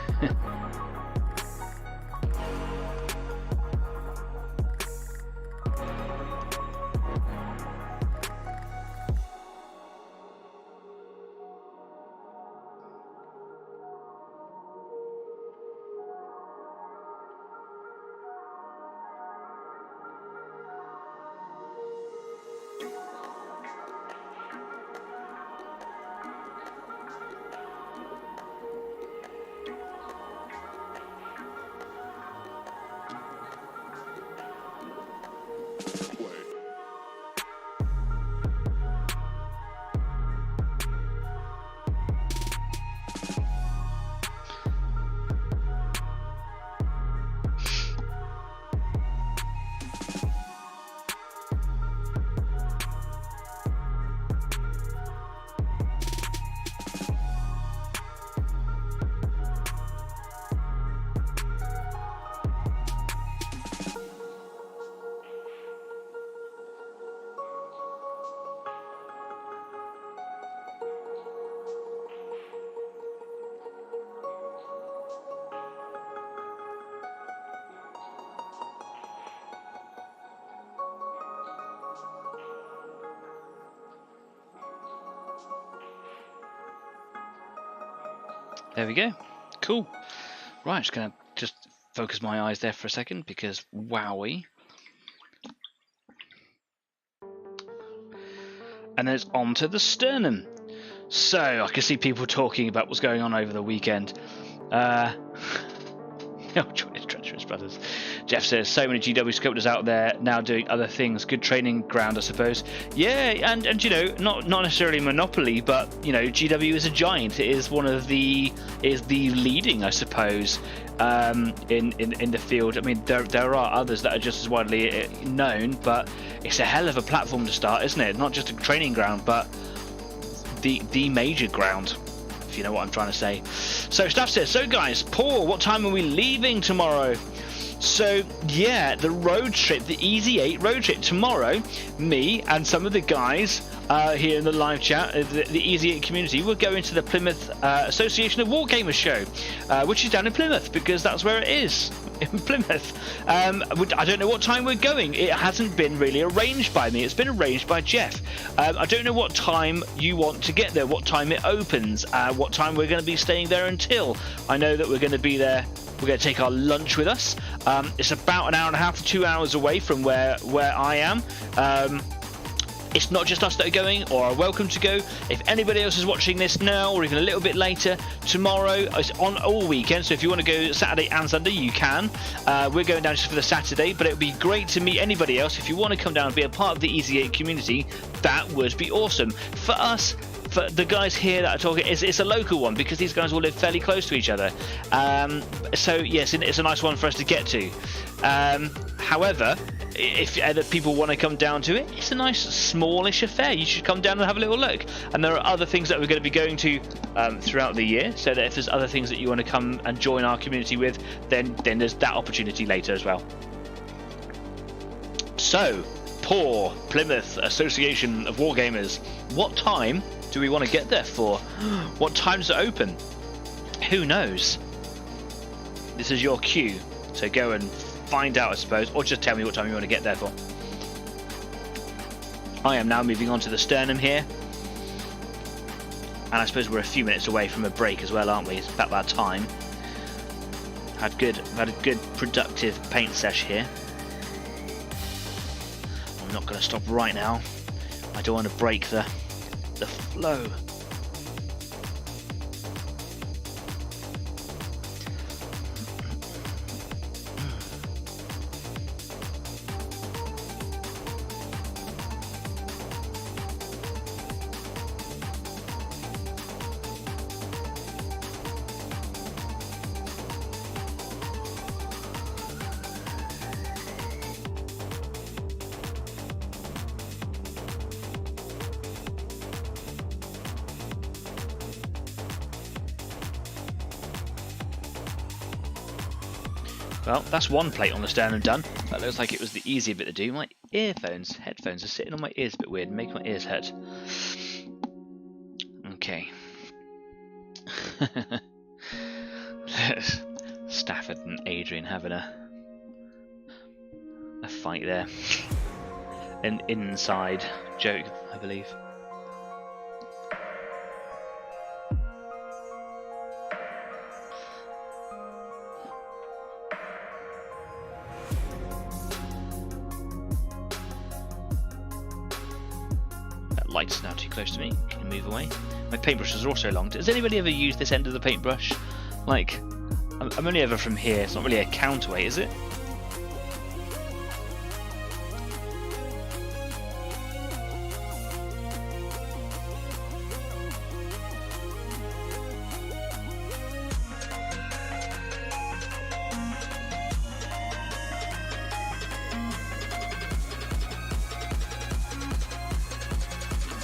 There we go. Cool. Right, just gonna focus my eyes there for a second because wowie. And then it's on to the sternum. So I can see people talking about what's going on over the weekend. Oh, it's treacherous, brothers. Jeff says so many GW sculptors out there now doing other things. Good training ground, I suppose. Yeah, and you know, not necessarily monopoly, but you know, GW is a giant. It is the leading, I suppose, in the field. I mean, there are others that are just as widely known, but it's a hell of a platform to start, isn't it? Not just a training ground, but the major ground, if you know what I'm trying to say. So Staff says, so guys, Paul, what time are we leaving tomorrow? So yeah, the road trip, the Easy 8 road trip tomorrow, me and some of the guys here in the live chat, the Easy 8 community, will go into the Plymouth Association of Wargamers show, which is down in Plymouth, because that's where it is, in Plymouth. I don't know what time we're going. It hasn't been really arranged by me. It's been arranged by Jeff. I don't know what time you want to get there, what time it opens, what time we're going to be staying there until. I know that we're going to be there. We're going to take our lunch with us. It's about an hour and a half to 2 hours away from where I am. It's not just us that are going or are welcome to go. If anybody else is watching this now or even a little bit later, tomorrow is on all weekend. So if you want to go Saturday and Sunday, you can. We're going down just for the Saturday, but it would be great to meet anybody else. If you want to come down and be a part of the Easy 8 community, that would be awesome. For us, for the guys here that are talking, it's a local one because these guys all live fairly close to each other. So yes, it's a nice one for us to get to. However, if other people want to come down to it, it's a nice smallish affair. You should come down and have a little look. And there are other things that we're going to be going to throughout the year, so that if there's other things that you want to come and join our community with, then there's that opportunity later as well. So, poor Plymouth Association of Wargamers, what time do we want to get there for? What time does it open? Who knows? This is your cue, so go and find out, I suppose, or just tell me what time you want to get there for. I am now moving on to the sternum here, and I suppose we're a few minutes away from a break as well, aren't we? It's about that time. Had a good productive paint sesh here. I'm not going to stop right now. I don't want to break the flow. Well, that's one plate on the sternum done. That looks like it was the easier bit to do. My headphones are sitting on my ears a bit weird and making my ears hurt. Okay. Stafford and Adrian having a fight there. An inside joke, I believe. That light's now too close to me. Can move away. My paintbrushes are also long. Does anybody ever use this end of the paintbrush? Like, I'm only ever from here. It's not really a counterweight, is it?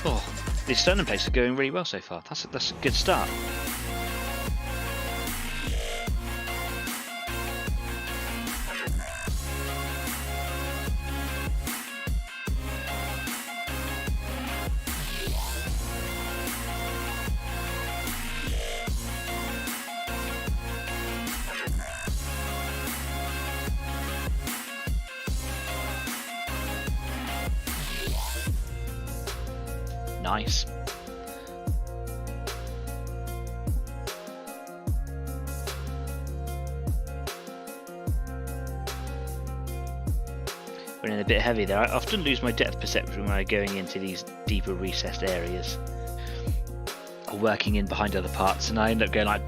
Oh, these stone plates are going really well so far. That's a good start. Nice. Running a bit heavy there. I often lose my depth perception when I'm going into these deeper recessed areas or working in behind other parts, and I end up going like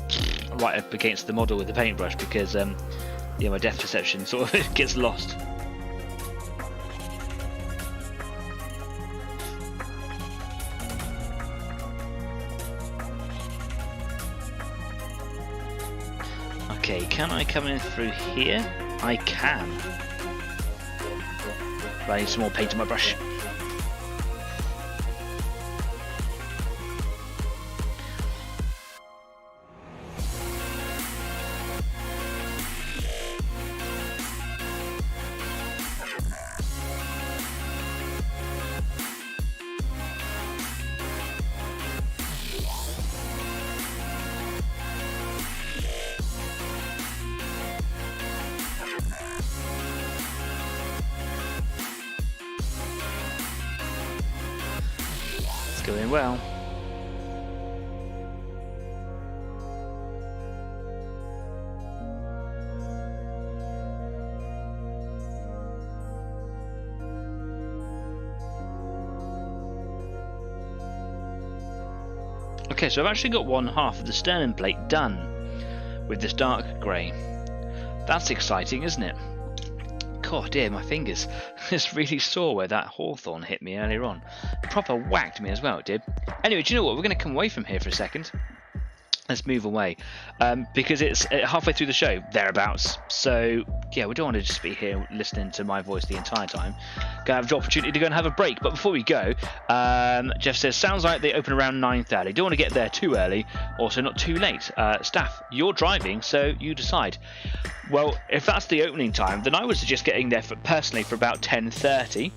right up against the model with the paintbrush because yeah, my depth perception sort of gets lost. Okay, can I come in through here? I can. But I need some more paint on my brush. Going well. Okay, so I've actually got one half of the sternum plate done with this dark grey. That's exciting, isn't it? God dear, my fingers. It's really sore where that hawthorn hit me earlier on. It proper whacked me as well, it did. Anyway, do you know what? We're going to come away from here for a second. Let's move away. Because it's halfway through the show, thereabouts. So, yeah, we don't want to just be here listening to my voice the entire time. Gonna have the opportunity to go and have a break. But before we go, Jeff says, sounds like they open around 9:30. Don't want to get there too early, also not too late. Staff, you're driving, so you decide. Well, if that's the opening time, then I would suggest getting there personally for about 10:30.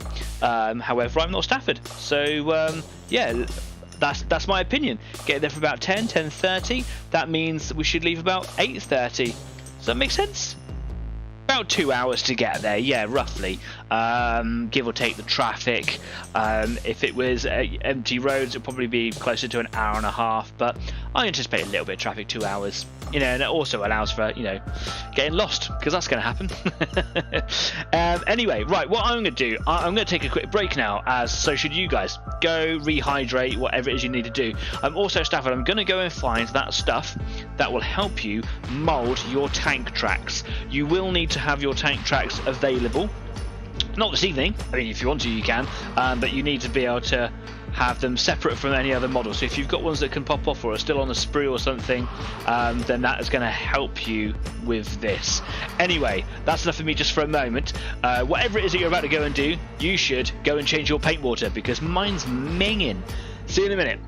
However, I'm not Stafford, so yeah, that's my opinion. Get there for about 10:30. That means we should leave about 8:30. Does that make sense? About 2 hours to get there, yeah, roughly. Give or take the traffic. If it was empty roads, it'd probably be closer to an hour and a half. But I anticipate a little bit of traffic, 2 hours. You know, and it also allows for, you know, getting lost, because that's going to happen. Anyway, right, what I'm going to do, I'm going to take a quick break now, as so should you guys. Go rehydrate, whatever it is you need to do. I'm also, Stafford, I'm going to go and find that stuff that will help you mould your tank tracks. You will need to have your tank tracks available. Not this evening, I mean, if you want to, you can, but you need to be able to have them separate from any other model. So if you've got ones that can pop off or are still on a sprue or something, then that is going to help you with this. Anyway, that's enough for me just for a moment. Whatever it is that you're about to go and do, you should go and change your paint water, because mine's minging. See you in a minute.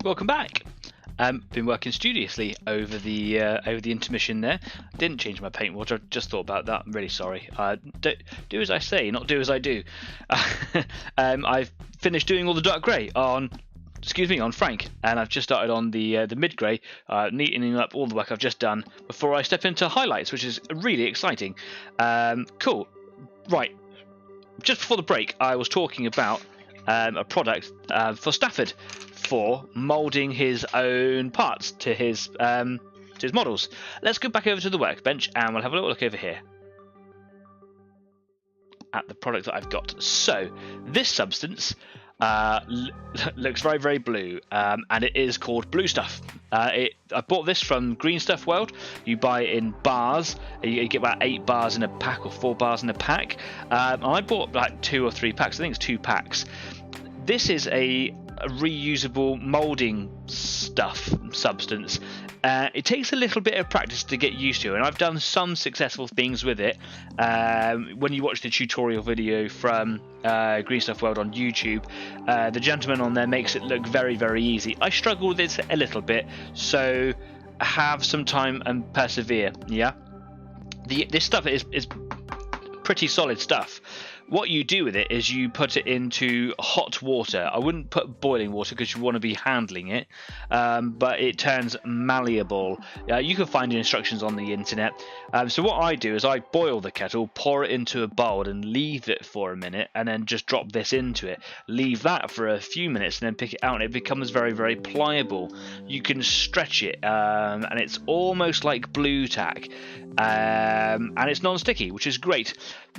Welcome back. Been working studiously over the intermission there. Didn't change my paint water. Just thought about that. I'm really sorry. Do as I say, not do as I do. I've finished doing all the dark grey on Frank, and I've just started on the mid grey, neatening up all the work I've just done before I step into highlights, which is really exciting. Cool. Right. Just before the break, I was talking about a product for Stafford for moulding his own parts to his models. Let's go back over to the workbench and we'll have a little look over here at the product that I've got. So this substance looks very, very blue, and it is called Blue Stuff. I bought this from Green Stuff World. You buy it in bars. You get about 8 bars in a pack or 4 bars in a pack. I bought like 2 or 3 packs. I think it's 2 packs. This is a reusable moulding substance. It takes a little bit of practice to get used to, and I've done some successful things with it. When you watch the tutorial video from Green Stuff World on YouTube, the gentleman on there makes it look very, very easy. I struggle with it a little bit, so have some time and persevere. Yeah, this stuff is pretty solid stuff. What you do with it is you put it into hot water. I wouldn't put boiling water because you want to be handling it, but it turns malleable. You can find instructions on the internet. So what I do is I boil the kettle, pour it into a bowl and leave it for a minute, and then just drop this into it. Leave that for a few minutes and then pick it out, and it becomes very, very pliable. You can stretch it, and it's almost like blue tack, and it's non-sticky, which is great.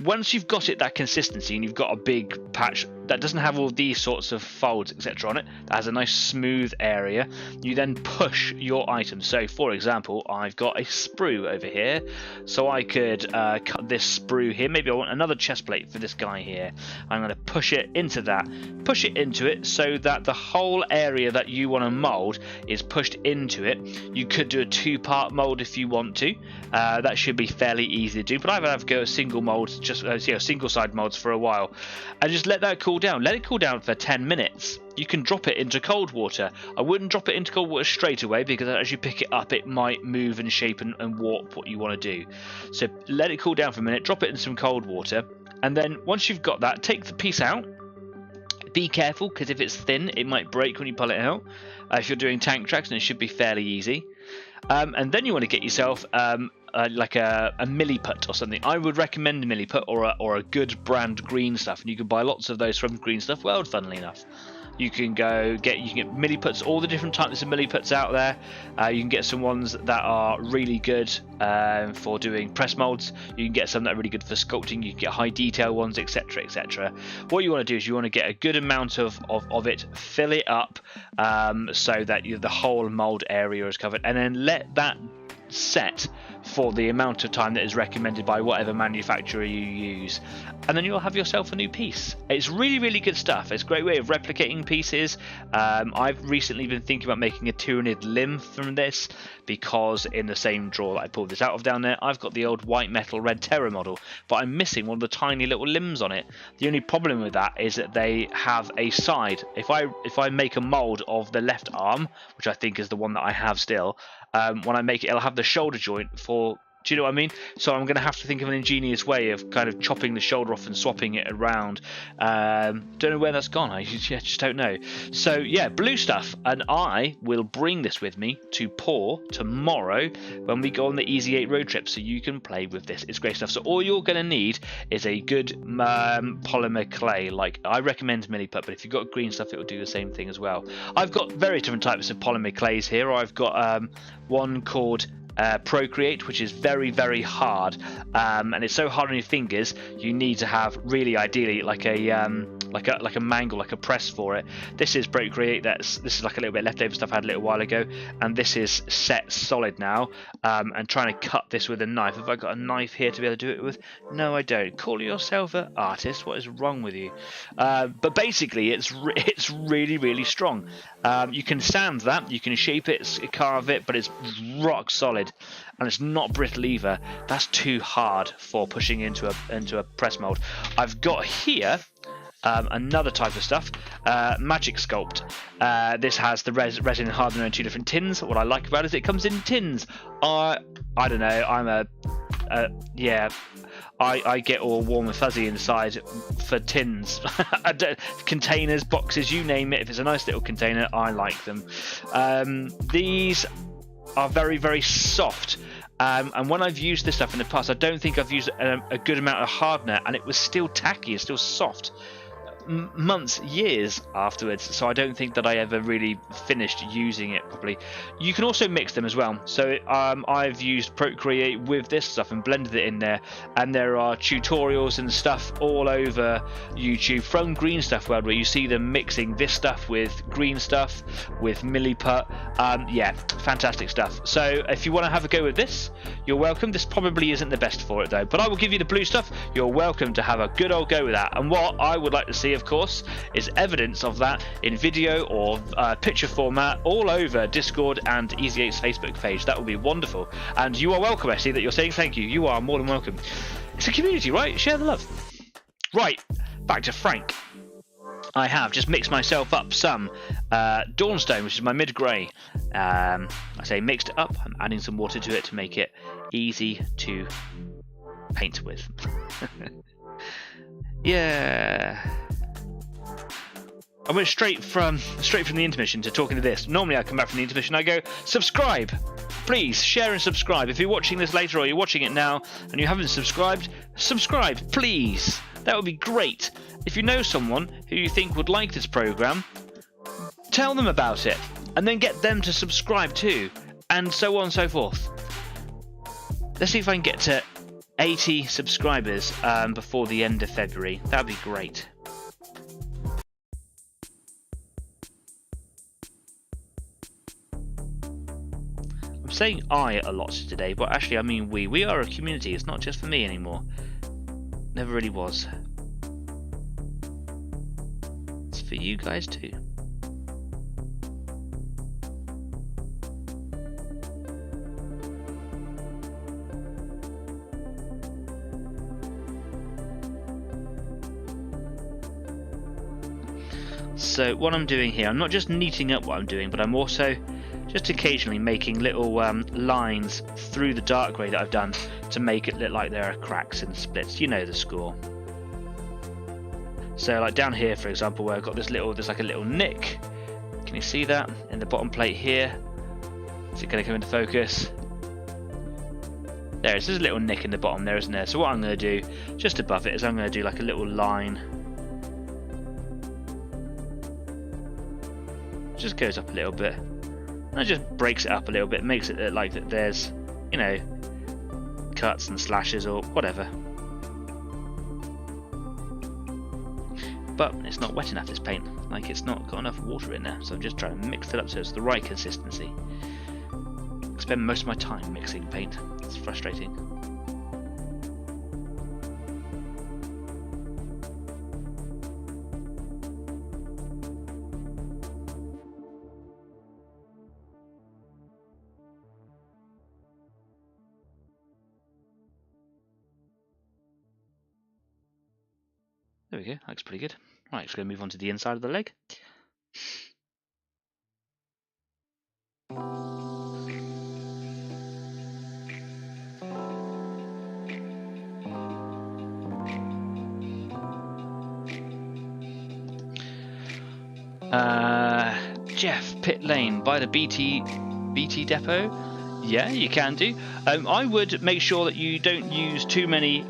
Once you've got it that consistency and you've got a big patch that doesn't have all these sorts of folds, etc. on it, that has a nice smooth area, you then push your items. So for example, I've got a sprue over here, so I could cut this sprue here. Maybe I want another chest plate for this guy here. I'm going to push it into that, push it into it so that the whole area that you want to mold is pushed into it. You could do a 2-part mold if you want to. That should be fairly easy to do, but I've had to go a single mold, just single side molds for a while, and just let that cool down. Let it cool down for 10 minutes. You can drop it into cold water. I wouldn't drop it into cold water straight away, because as you pick it up it might move and shape and warp what you want to do. So let it cool down for a minute, drop it in some cold water, and then once you've got that, take the piece out. Be careful, because if it's thin it might break when you pull it out. If you're doing tank tracks, then it should be fairly easy. And then you want to get yourself like a milliput or something. I would recommend a milliput or a good brand Green Stuff, and you can buy lots of those from Green Stuff World, funnily enough. You can get milliputs, all the different types of milliputs out there. You can get some ones that are really good for doing press molds. You can get some that are really good for sculpting. You can get high detail ones, etc, etc. What you want to do is you want to get a good amount of it, fill it up so that the whole mold area is covered, and then let that set for the amount of time that is recommended by whatever manufacturer you use, and then you'll have yourself a new piece. It's really, really good stuff. It's a great way of replicating pieces. I've recently been thinking about making a Tyranid limb from this, because in the same drawer that I pulled this out of down there, I've got the old white metal Red Terror model, but I'm missing one of the tiny little limbs on it. The only problem with that is that they have a side. If I make a mold of the left arm, which I think is the one that I have still, when I make it, it'll have the shoulder joint for, do you know what I mean? So I'm going to have to think of an ingenious way of kind of chopping the shoulder off and swapping it around. Don't know where that's gone. I just don't know. So yeah, Blue Stuff, and I will bring this with me to pour tomorrow when we go on the Easy 8 road trip, so you can play with this. It's great stuff. So all you're going to need is a good polymer clay. Like, I recommend milliput, but if you've got Green Stuff, it will do the same thing as well. I've got very different types of polymer clays here. I've got one called Procreate, which is very, very hard, and it's so hard on your fingers. You need to have, really ideally, like a mangle, like a press for it. This is Procreate. This is like a little bit leftover stuff I had a little while ago, and this is set solid now. And trying to cut this with a knife. Have I got a knife here to be able to do it with? No, I don't. Call yourself an artist? What is wrong with you? But basically, it's really, really strong. You can sand that, you can shape it, carve it, but it's rock solid, and it's not brittle either. That's too hard for pushing into a press mold. I've got here Another type of stuff, Magic Sculpt. This has the resin and hardener in 2 different tins. What I like about it is it comes in tins. I don't know. I get all warm and fuzzy inside for tins. Containers, boxes, you name it. If it's a nice little container, I like them. These are very, very soft. And when I've used this stuff in the past, I don't think I've used a good amount of hardener, and it was still tacky, it's still soft. Months, years afterwards, so I don't think that I ever really finished using it properly. You can also mix them as well, so I've used Procreate with this stuff and blended it in there, and there are tutorials and stuff all over YouTube from Green Stuff World where you see them mixing this stuff with green stuff, with milliput. Yeah, fantastic stuff. So if you want to have a go with this, you're welcome. This probably isn't the best for it though, but I will give you the blue stuff. You're welcome to have a good old go with that. And what I would like to see, of course, is evidence of that in video or picture format all over Discord and Easy8's Facebook page. That would be wonderful. And you are welcome. I see that you're saying thank you. You are more than welcome. It's a community, right? Share the love. Right, back to Frank. I have just mixed myself up some Dawnstone, which is my mid-grey. I say mixed it up. I'm adding some water to it to make it easy to paint with. Yeah. I went straight from the intermission to talking to this. Normally I come back from the intermission, I go, subscribe! Please, share and subscribe. If you're watching this later or you're watching it now and you haven't subscribed, subscribe, please! That would be great. If you know someone who you think would like this programme, tell them about it, and then get them to subscribe too, and so on and so forth. Let's see if I can get to 80 subscribers before the end of February. That would be great. I'm saying I a lot today, but actually I mean we. We are a community. It's not just for me anymore. Never really was. It's for you guys too. So what I'm doing here, I'm not just neating up what I'm doing, but I'm also just occasionally making little lines through the dark grey that I've done to make it look like there are cracks and splits. You know the score. So like down here, for example, where I've got this little, there's like a little nick. Can you see that in the bottom plate here? Is it going to come into focus? There, it's just a little nick in the bottom there, isn't there? So what I'm going to do, just above it, is I'm going to do like a little line. Just goes up a little bit. And it just breaks it up a little bit, makes it look like that there's, you know, cuts and slashes or whatever. But it's not wet enough, this paint. Like, it's not got enough water in there, so I'm just trying to mix it up so it's the right consistency. I spend most of my time mixing paint. It's frustrating. There we go, looks pretty good. Right, just going to move on to the inside of the leg. Jeff, pit lane by the BT depot. Yeah, you can do. I would make sure that you don't use too many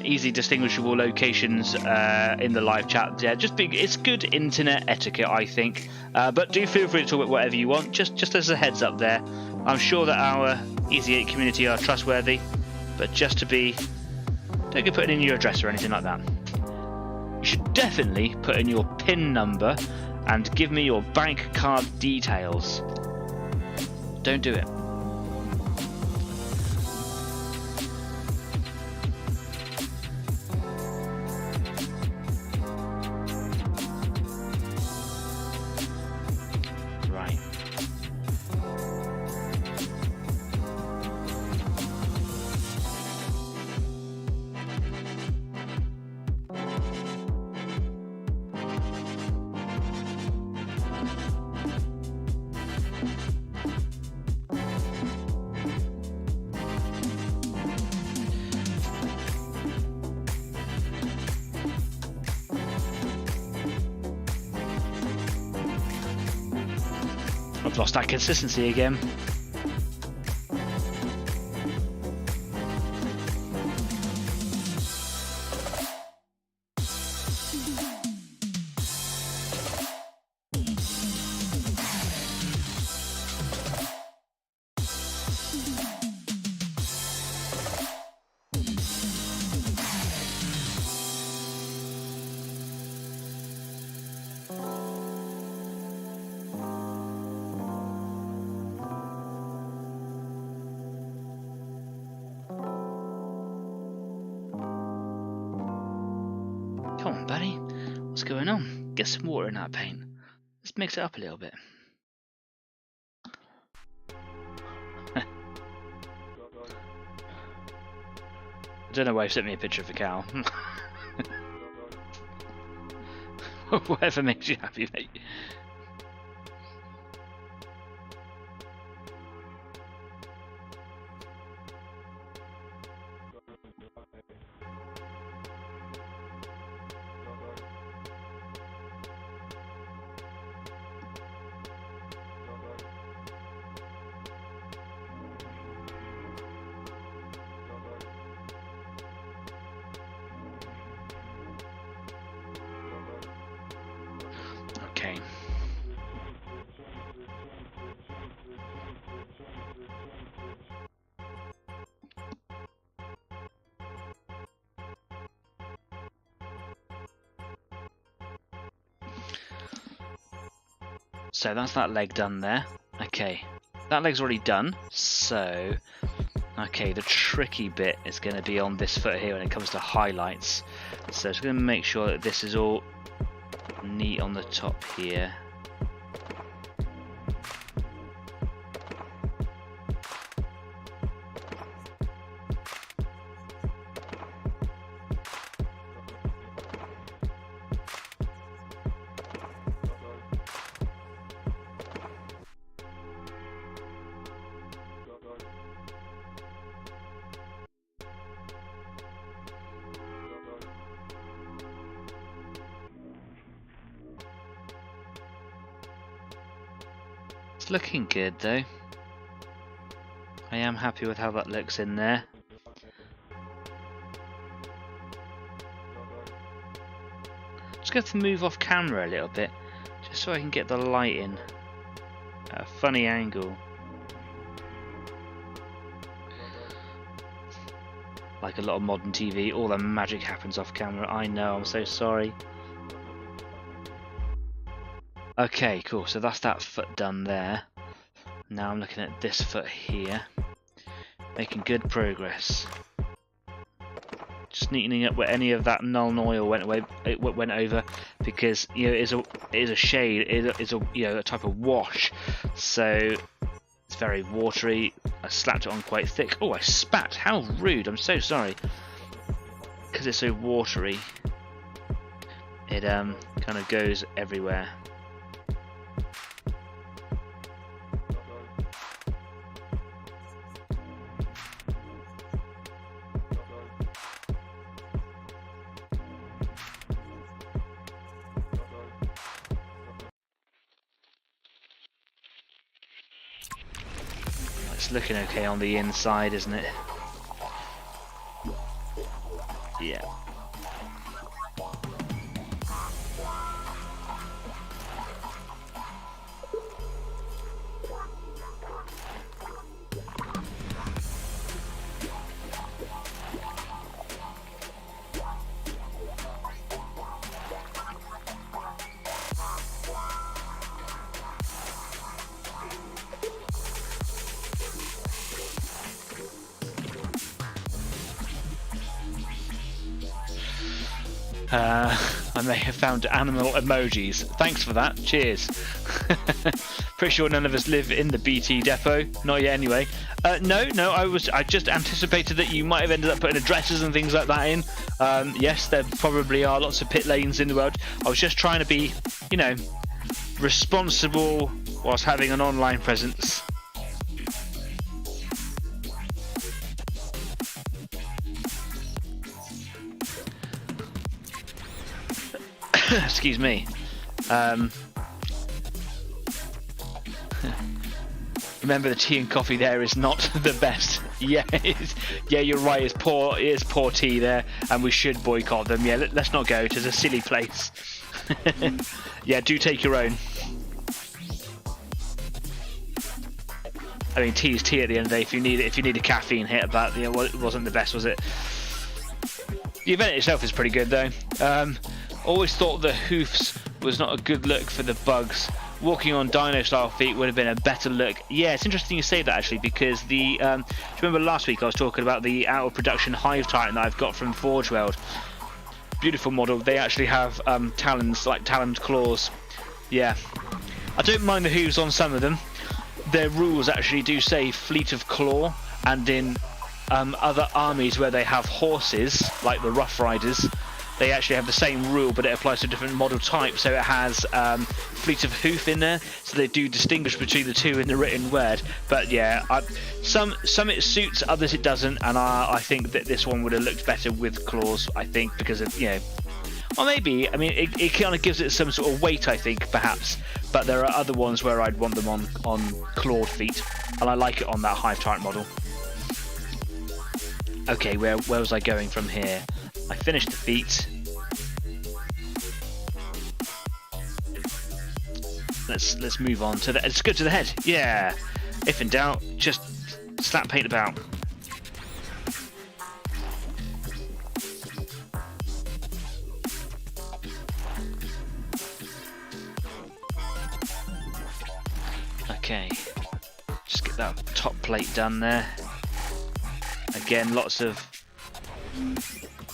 easy distinguishable locations in the live chat. Yeah, it's good internet etiquette, I think. But do feel free to talk about whatever you want. Just as a heads up there. I'm sure that our Easy8 community are trustworthy, but just to be, don't go putting in your address or anything like that. You should definitely put in your PIN number and give me your bank card details. Don't do it. I've lost that consistency again. Come on, buddy. What's going on? Get some water in that paint. Let's mix it up a little bit. I don't know why you sent me a picture of a cow. Whatever makes you happy, mate. Okay. So that's that leg done there. Okay, that leg's already done. So, okay, the tricky bit is going to be on this foot here when it comes to highlights. So it's going to make sure that this is all neat on the top here. It's looking good though. I am happy with how that looks in there. Just going to move off camera a little bit, just so I can get the light in at a funny angle. Like a lot of modern TV, all the magic happens off camera. I know, I'm so sorry. Okay, cool, so that's that foot done there. Now I'm looking at this foot here. Making good progress. Just neatening up where any of that null oil went over, because you know it is a shade, it is a a type of wash, so it's very watery. I slapped it on quite thick. Oh, I spat! How rude! I'm so sorry. Because it's so watery, it kind of goes everywhere. It's looking okay on the inside, isn't it? Yeah. I may have found animal emojis. Thanks for that. Cheers. Pretty sure none of us live in the BT depot. Not yet, anyway. No. I just anticipated that you might have ended up putting addresses and things like that in. Yes, there probably are lots of pit lanes in the world. I was just trying to be, responsible whilst having an online presence. Excuse me. Remember, the tea and coffee there is not the best. Yeah, yeah, you're right. It's poor tea there, and we should boycott them. Yeah, let's not go. It is a silly place. Yeah, do take your own. I mean, tea is tea at the end of the day. If you need a caffeine hit, but you know, it wasn't the best, was it? The event itself is pretty good though. Always thought the hoofs was not a good look for the bugs. Walking on dino style feet would have been a better look. Yeah, it's interesting you say that actually, because the do you remember last week I was talking about the out of production Hive Titan that I've got from Forge World? Beautiful model. They actually have talons, like taloned claws. Yeah, I don't mind the hooves on some of them. Their rules actually do say fleet of claw, and in other armies where they have horses, like the Rough Riders, they actually have the same rule, but it applies to different model types. So it has fleet of hoof in there, so they do distinguish between the two in the written word. But yeah, some it suits, others it doesn't, and I think that this one would have looked better with claws. I think because of, you know, or maybe, I mean, it kind of gives it some sort of weight, I think, perhaps. But there are other ones where I'd want them on clawed feet, and I like it on that Hive Titan model. Okay, where was I going from here? I finished the feet. Let's move on to let's go to the head. Yeah. If in doubt, just slap paint about. Okay. Just get that top plate done there. Again, lots of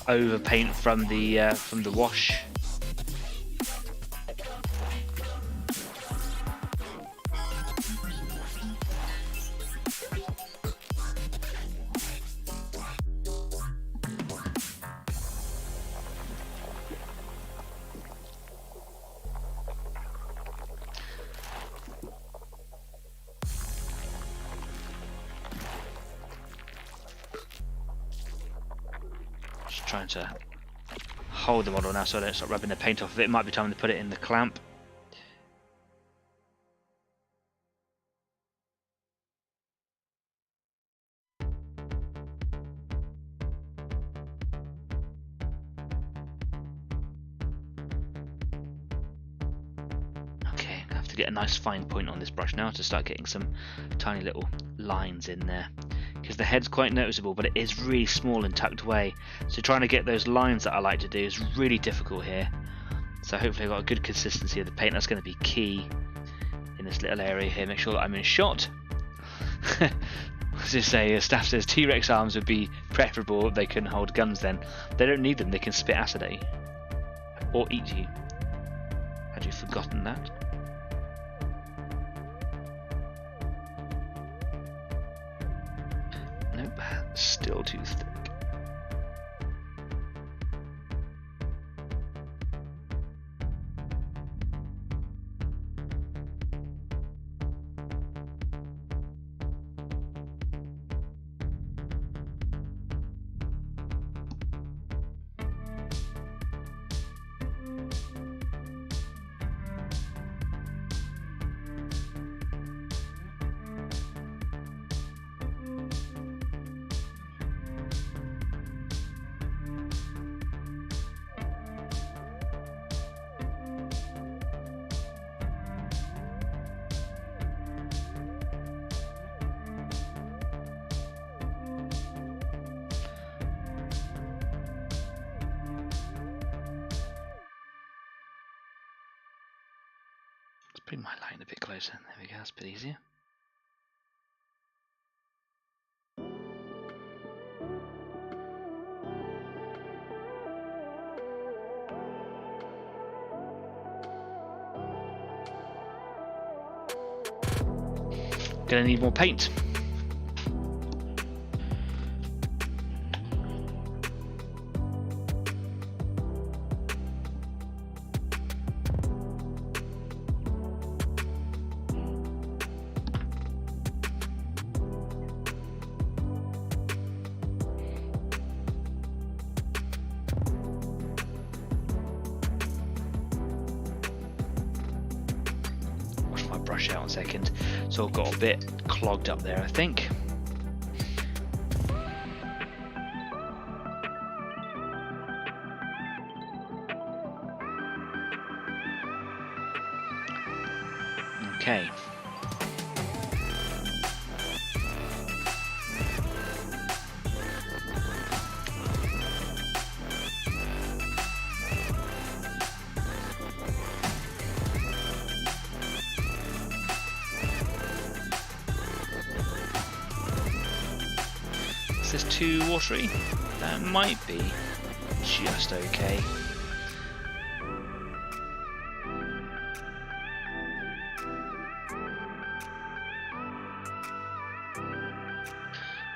over paint from the wash. Trying to hold the model now so I don't start rubbing the paint off of it. It might be time to put it in the clamp. Okay, I have to get a nice fine point on this brush now to start getting some tiny little lines in there, because the head's quite noticeable, but it is really small and tucked away, so trying to get those lines that I like to do is really difficult here. So hopefully I've got a good consistency of the paint. That's going to be key in this little area here. Make sure that I'm in shot. As I say, staff says T-Rex arms would be preferable if they couldn't hold guns then. They don't need them, they can spit acid at you. Or eat you. Had you forgotten that? Nope, still too thick. Bring my line a bit closer. There we go, that's a bit easier. Gonna need more paint. brush out in a second. So I've got a bit clogged up there, I think. Okay. Is this too watery? That might be just okay.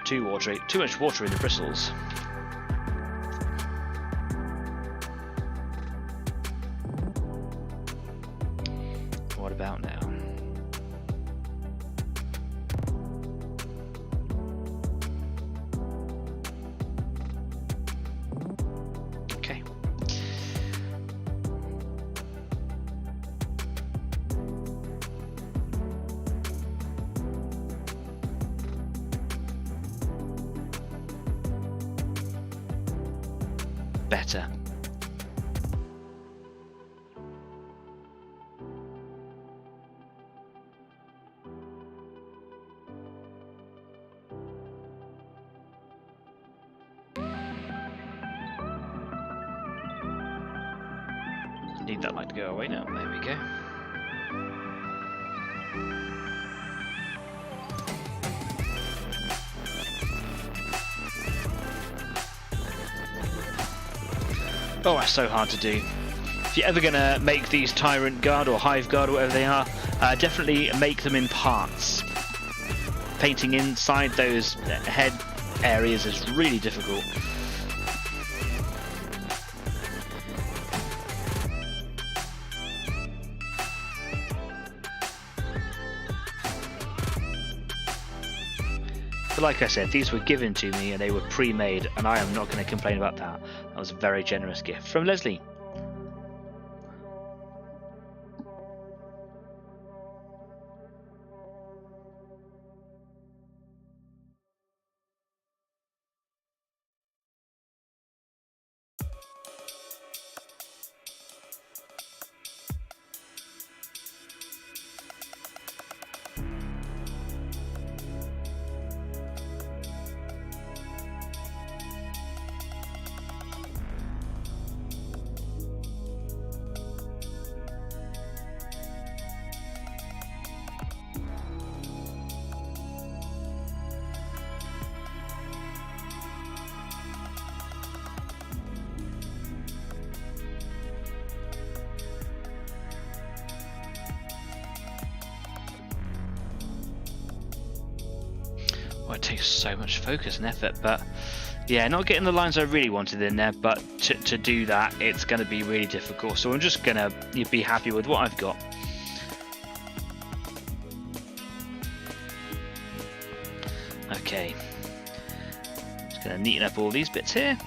Too watery, too much water in the bristles. What about now? Okay. Better. Need that light to go away now. There we go. Oh, that's so hard to do. If you're ever going to make these tyrant guard or hive guard or whatever they are, definitely make them in parts. Painting inside those head areas is really difficult. But like I said, these were given to me and they were pre-made, and I am not going to complain about that. That was a very generous gift from Leslie. Well, it takes so much focus and effort, but yeah, not getting the lines I really wanted in there, but to do that, it's going to be really difficult. So I'm just going to be happy with what I've got. Okay, just going to neaten up all these bits here.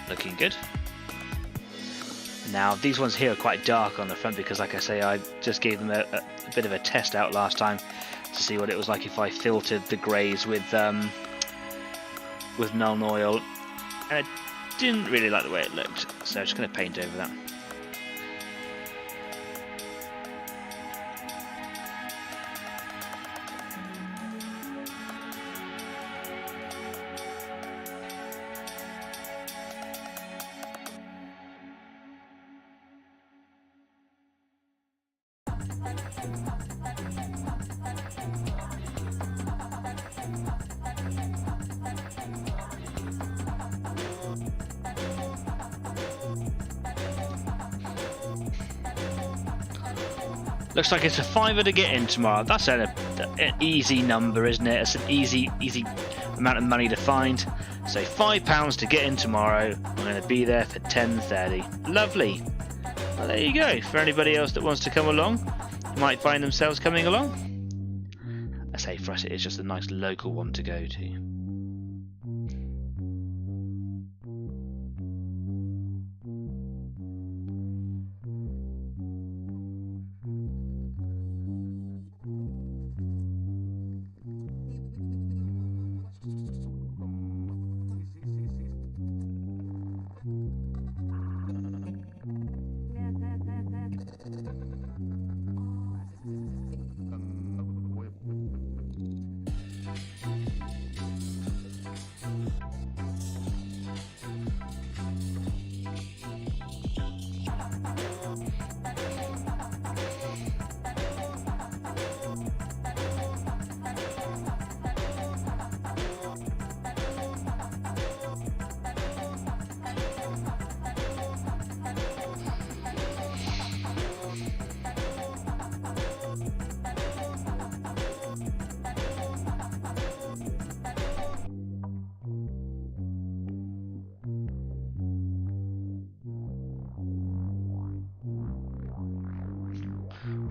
Looking good. Now these ones here are quite dark on the front because, like I say, I just gave them a bit of a test out last time to see what it was like if I filtered the greys with Nuln oil, and I didn't really like the way it looked, so I'm just going to paint over that. Looks like it's a £5 to get in tomorrow. That's an easy number, isn't it? It's an easy amount of money to find. So £5 to get in tomorrow. I'm going to be there for 10:30. Lovely. Well, there you go. For anybody else that wants to come along, might find themselves coming along. I say for us, it is just a nice local one to go to.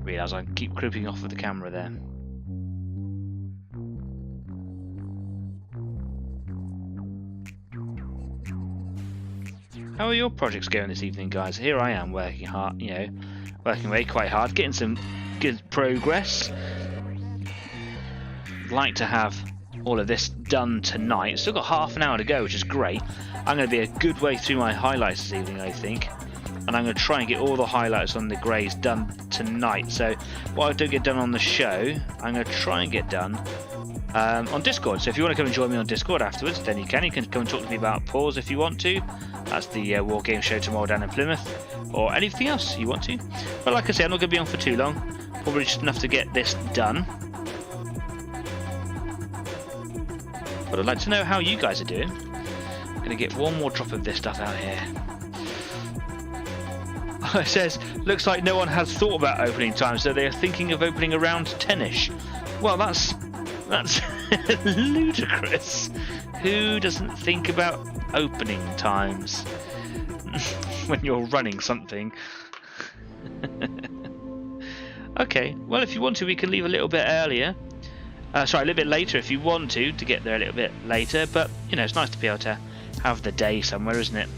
Realise I keep creeping off of the camera there. How are your projects going this evening, guys? Here I am working hard, working away quite hard, getting some good progress. I'd like to have all of this done tonight. Still got half an hour to go, which is great. I'm going to be a good way through my highlights this evening, I think. And I'm going to try and get all the highlights on the greys done tonight. So what I don't get done on the show, I'm going to try and get done on Discord. So if you want to come and join me on Discord afterwards, then you can. You can come and talk to me about Pause if you want to. That's the War Game Show tomorrow down in Plymouth. Or anything else you want to. But like I say, I'm not going to be on for too long. Probably just enough to get this done. But I'd like to know how you guys are doing. I'm going to get one more drop of this stuff out here. It says, looks like no one has thought about opening time, so they're thinking of opening around 10ish. Well, that's ludicrous. Who doesn't think about opening times when you're running something? Okay, well, if you want to, we can leave a little bit earlier. Sorry, a little bit later if you want to get there a little bit later. But, it's nice to be able to have the day somewhere, isn't it?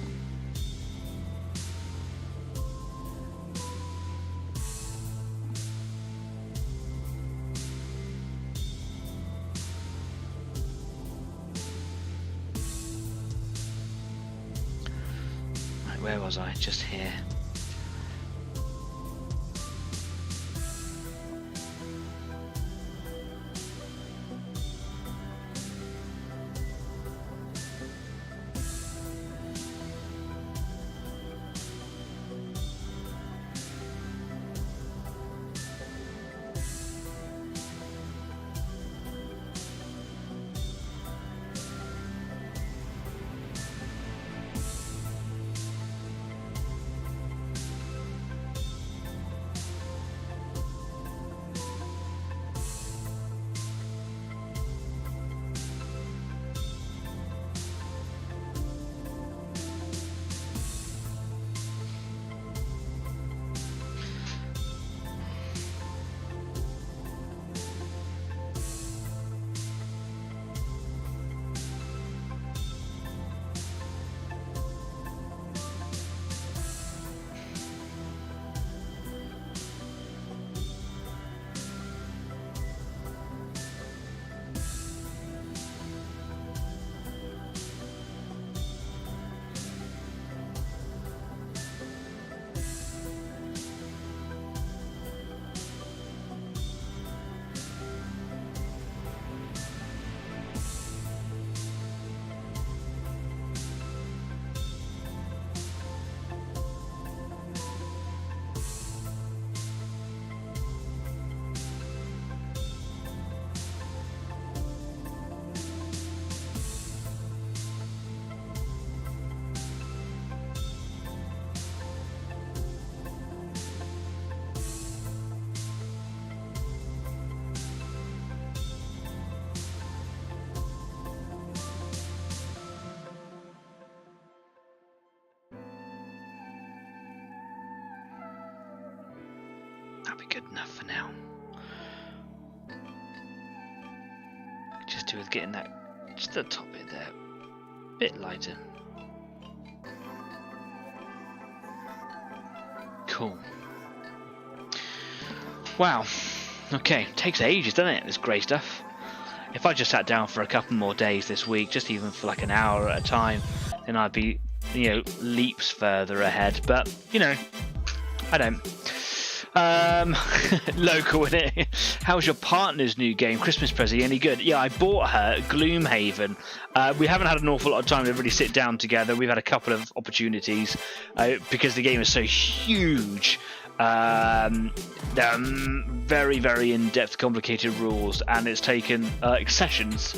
Where was I? Just here. That'll be good enough for now. Just do with getting that just the top bit there a bit lighter. Cool. Wow. Okay, takes ages, doesn't it, this grey stuff? If I just sat down for a couple more days this week, just even for like an hour at a time, then I'd be, you know, leaps further ahead. But, you know, I don't. Local, in it. How's your partner's new game, Christmas present? Any good? Yeah, I bought her Gloomhaven. We haven't had an awful lot of time to really sit down together. We've had a couple of opportunities because the game is so huge. There are very, very in-depth, complicated rules, and it's taken sessions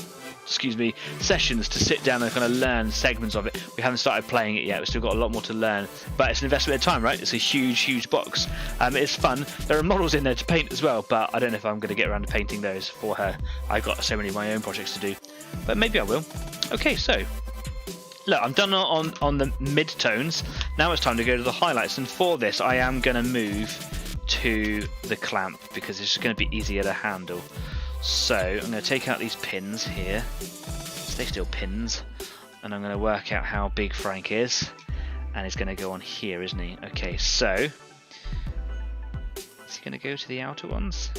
to sit down and kind of learn segments of it. We haven't started playing it yet. We've still got a lot more to learn, but it's an investment of time, right? It's a huge box. It's fun. There are models in there to paint as well, but I don't know if I'm going to get around to painting those for her. I've got so many of my own projects to do, but maybe I will. Okay, so look, I'm done on the mid-tones. Now it's time to go to the highlights, and for this I am going to move to the clamp because it's just going to be easier to handle. So I'm going to take out these pins here. Stay still, pins. And I'm going to work out how big Frank is. And he's going to go on here, isn't he? Okay, so is he going to go to the outer ones?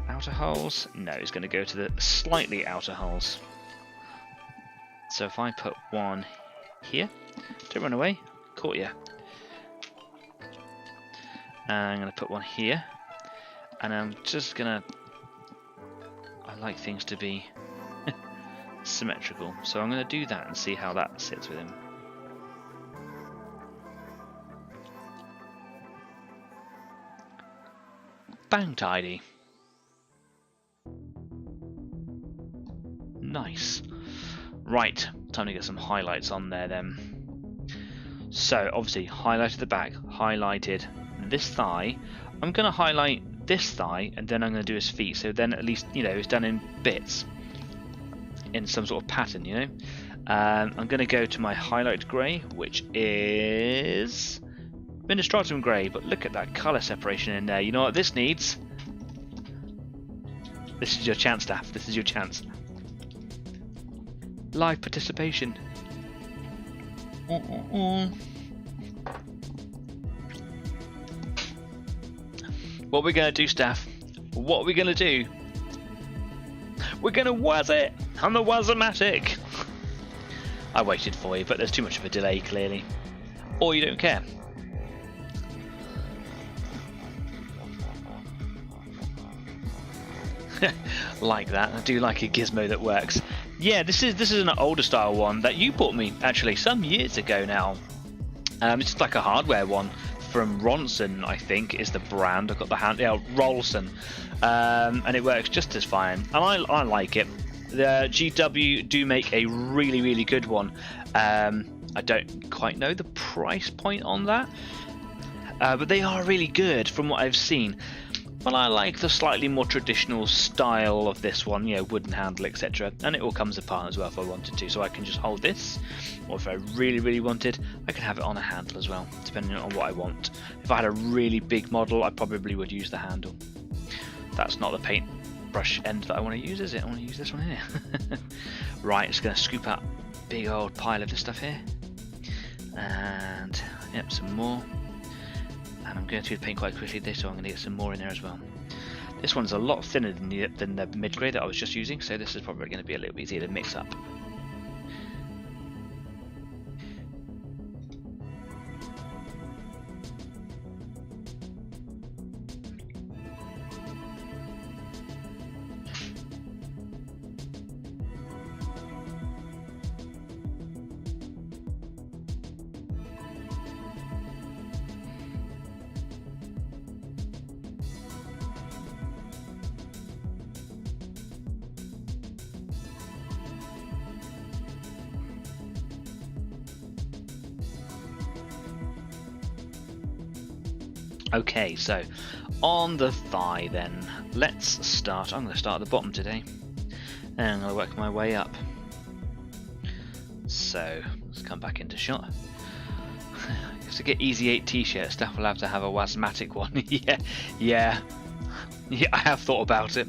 Outer holes? No, he's going to go to the slightly outer holes. So if I put one here, don't run away, caught you. And I'm going to put one here. And I'm just going to, I like things to be symmetrical, so I'm going to do that and see how that sits with him. Bang tidy. Nice. Right, time to get some highlights on there then. So obviously highlighted the back, highlighted this thigh. I'm going to highlight this thigh and then I'm going to do his feet, so then at least, you know, it's done in bits in some sort of pattern, you know. I'm going to go to my highlight grey, which is Stratum grey, but look at that colour separation in there. You know what this needs? This is your chance, staff. This is your chance. Live participation. What are we going to do, staff? What are we going to do? We're going to waz it! I'm the Wazomatic! I waited for you, but there's too much of a delay, clearly. Or you don't care. Like that. I do like a gizmo that works. Yeah, this is an older style one that you bought me, actually, some years ago now. It's just like a hardware one. From Ronson, I think, is the brand. I've got the hand, yeah, Rolson, and it works just as fine, and I like it. The GW do make a really good one. I don't quite know the price point on that, but they are really good from what I've seen. But I like the slightly more traditional style of this one, you know, wooden handle, etc. And it all comes apart as well if I wanted to. So I can just hold this, or if I really wanted, I can have it on a handle as well, depending on what I want. If I had a really big model, I probably would use the handle. That's not the paintbrush end that I want to use, is it? I want to use this one here. Right, just going to scoop out a big old pile of this stuff here. And, yep, some more. And I'm going through the paint quite quickly this, so I'm going to get some more in there as well. This one's a lot thinner than the mid-grey that I was just using, so this is probably going to be a little bit easier to mix up. Okay, so on the thigh then, let's start. I'm going to start at the bottom today, and I'm going to work my way up. So let's come back into shot. have to get Easy 8 t-shirt. Staff will have to have a Wasmatic one. Yeah, I have thought about it.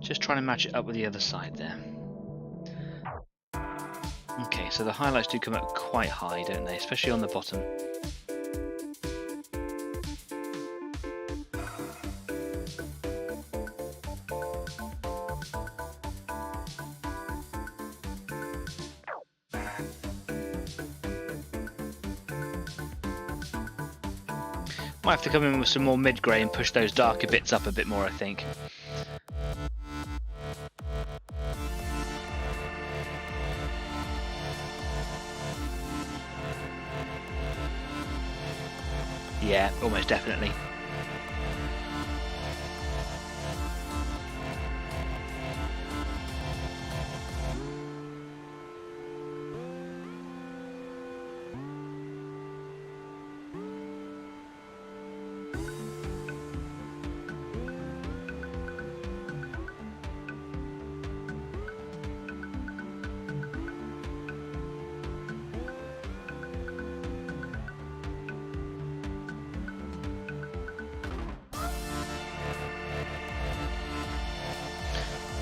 Just trying to match it up with the other side there. Okay, so the highlights do come up quite high, don't they? Especially on the bottom. Might have to come in with some more mid-grey and push those darker bits up a bit more, I think. Yeah, almost definitely.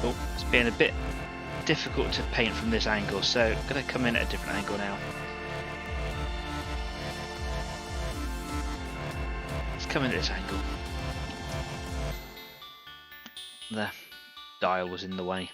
Oh, it's being a bit difficult to paint from this angle, so I'm going to come in at a different angle now. Let's come in at this angle. The dial was in the way.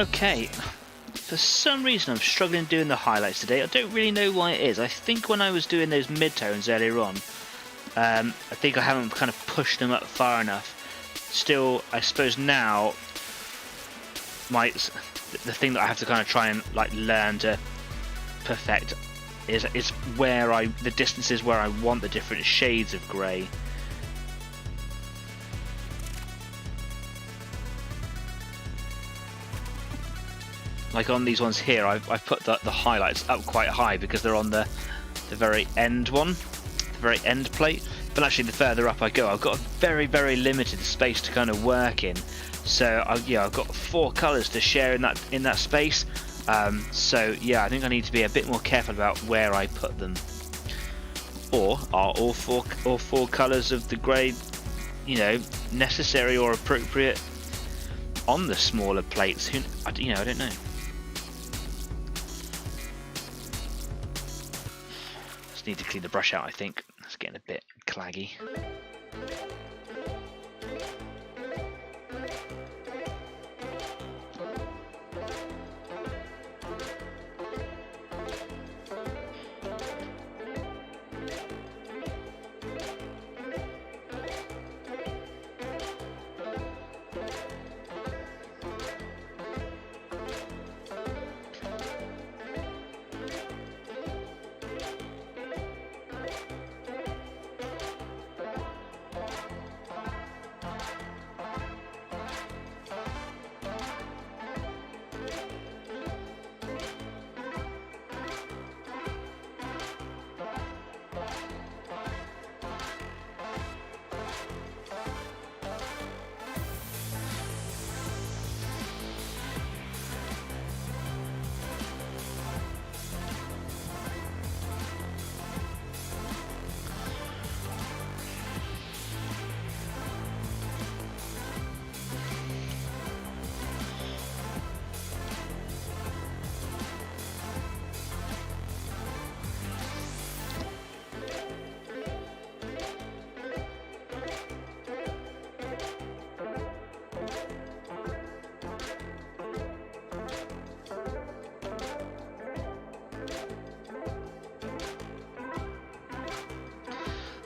Okay, for some reason I'm struggling doing the highlights today. I don't really know why it is. I think when I was doing those mid-tones earlier on, I think I haven't kind of pushed them up far enough. Still, I suppose now, the thing that I have to kind of try and like learn to perfect is where the distances where I want the different shades of grey. Like on these ones here, I've put the highlights up quite high because they're on the very end one, the very end plate. But actually, the further up I go, I've got a very, very limited space to kind of work in. So I've got 4 colours to share in that space. So yeah, I think I need to be a bit more careful about where I put them. Or are all four colours of the grey, necessary or appropriate on the smaller plates? I don't know. Just need to clean the brush out, I think. It's getting a bit claggy.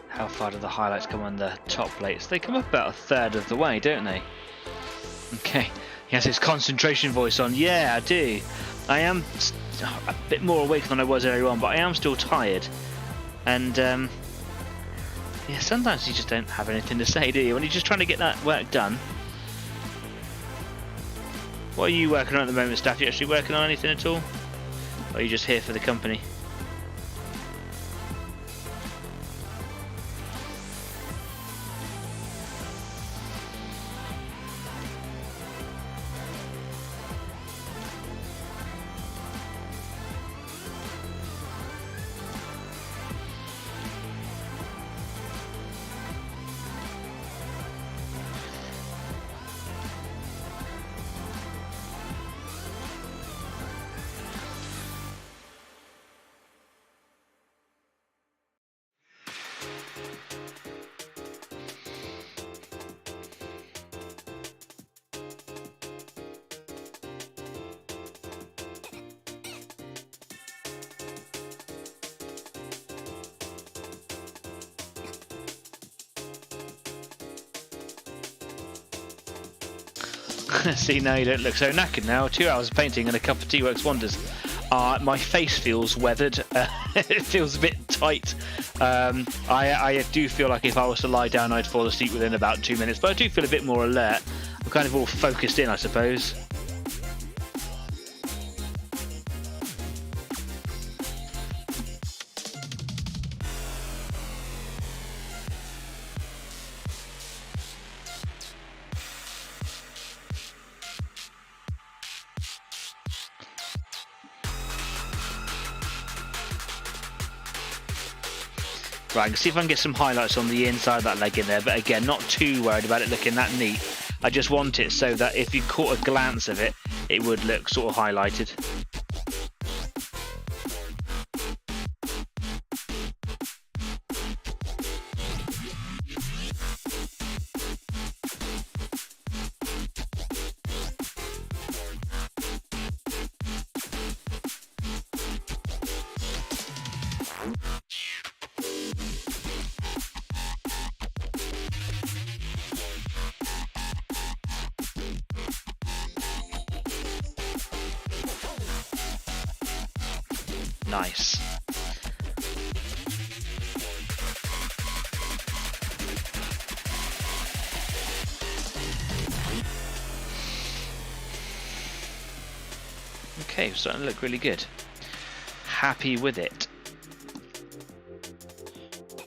How far do the highlights come on the top plates? They come up about a third of the way, don't they? Okay, he has his concentration voice on. Yeah, I do. I am a bit more awake than I was earlier on, but I am still tired. And yeah, sometimes you just don't have anything to say, do you? When you're just trying to get that work done. What are you working on at the moment, Steph? You actually working on anything at all? Or are you just here for the company? See, now you don't look so knackered now. 2 hours of painting and a cup of tea works wonders. My face feels weathered. It feels a bit tight. I do feel like if I was to lie down I'd fall asleep within about 2 minutes, but I do feel a bit more alert. I'm kind of all focused in, I suppose. Right, I can see if I can get some highlights on the inside of that leg in there, but again, not too worried about it looking that neat. I just want it so that if you caught a glance of it, it would look sort of highlighted. Nice. Okay, starting to look really good. Happy with it.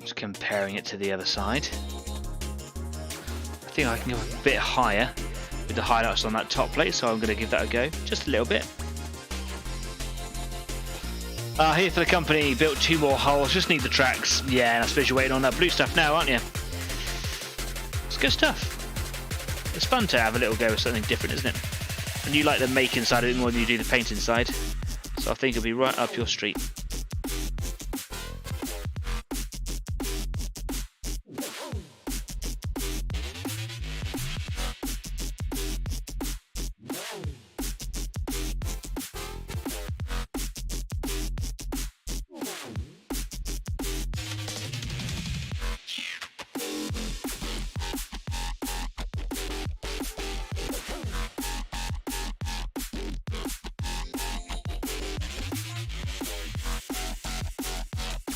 Just comparing it to the other side. I think I can go a bit higher with the highlights on that top plate, so I'm going to give that a go, just a little bit. Here for the company, built 2 more holes, just need the tracks. Yeah, and I suppose you're waiting on that blue stuff now, aren't you? It's good stuff. It's fun to have a little go with something different, isn't it? And you like the making side of it more than you do the painting side, so I think it'll be right up your street.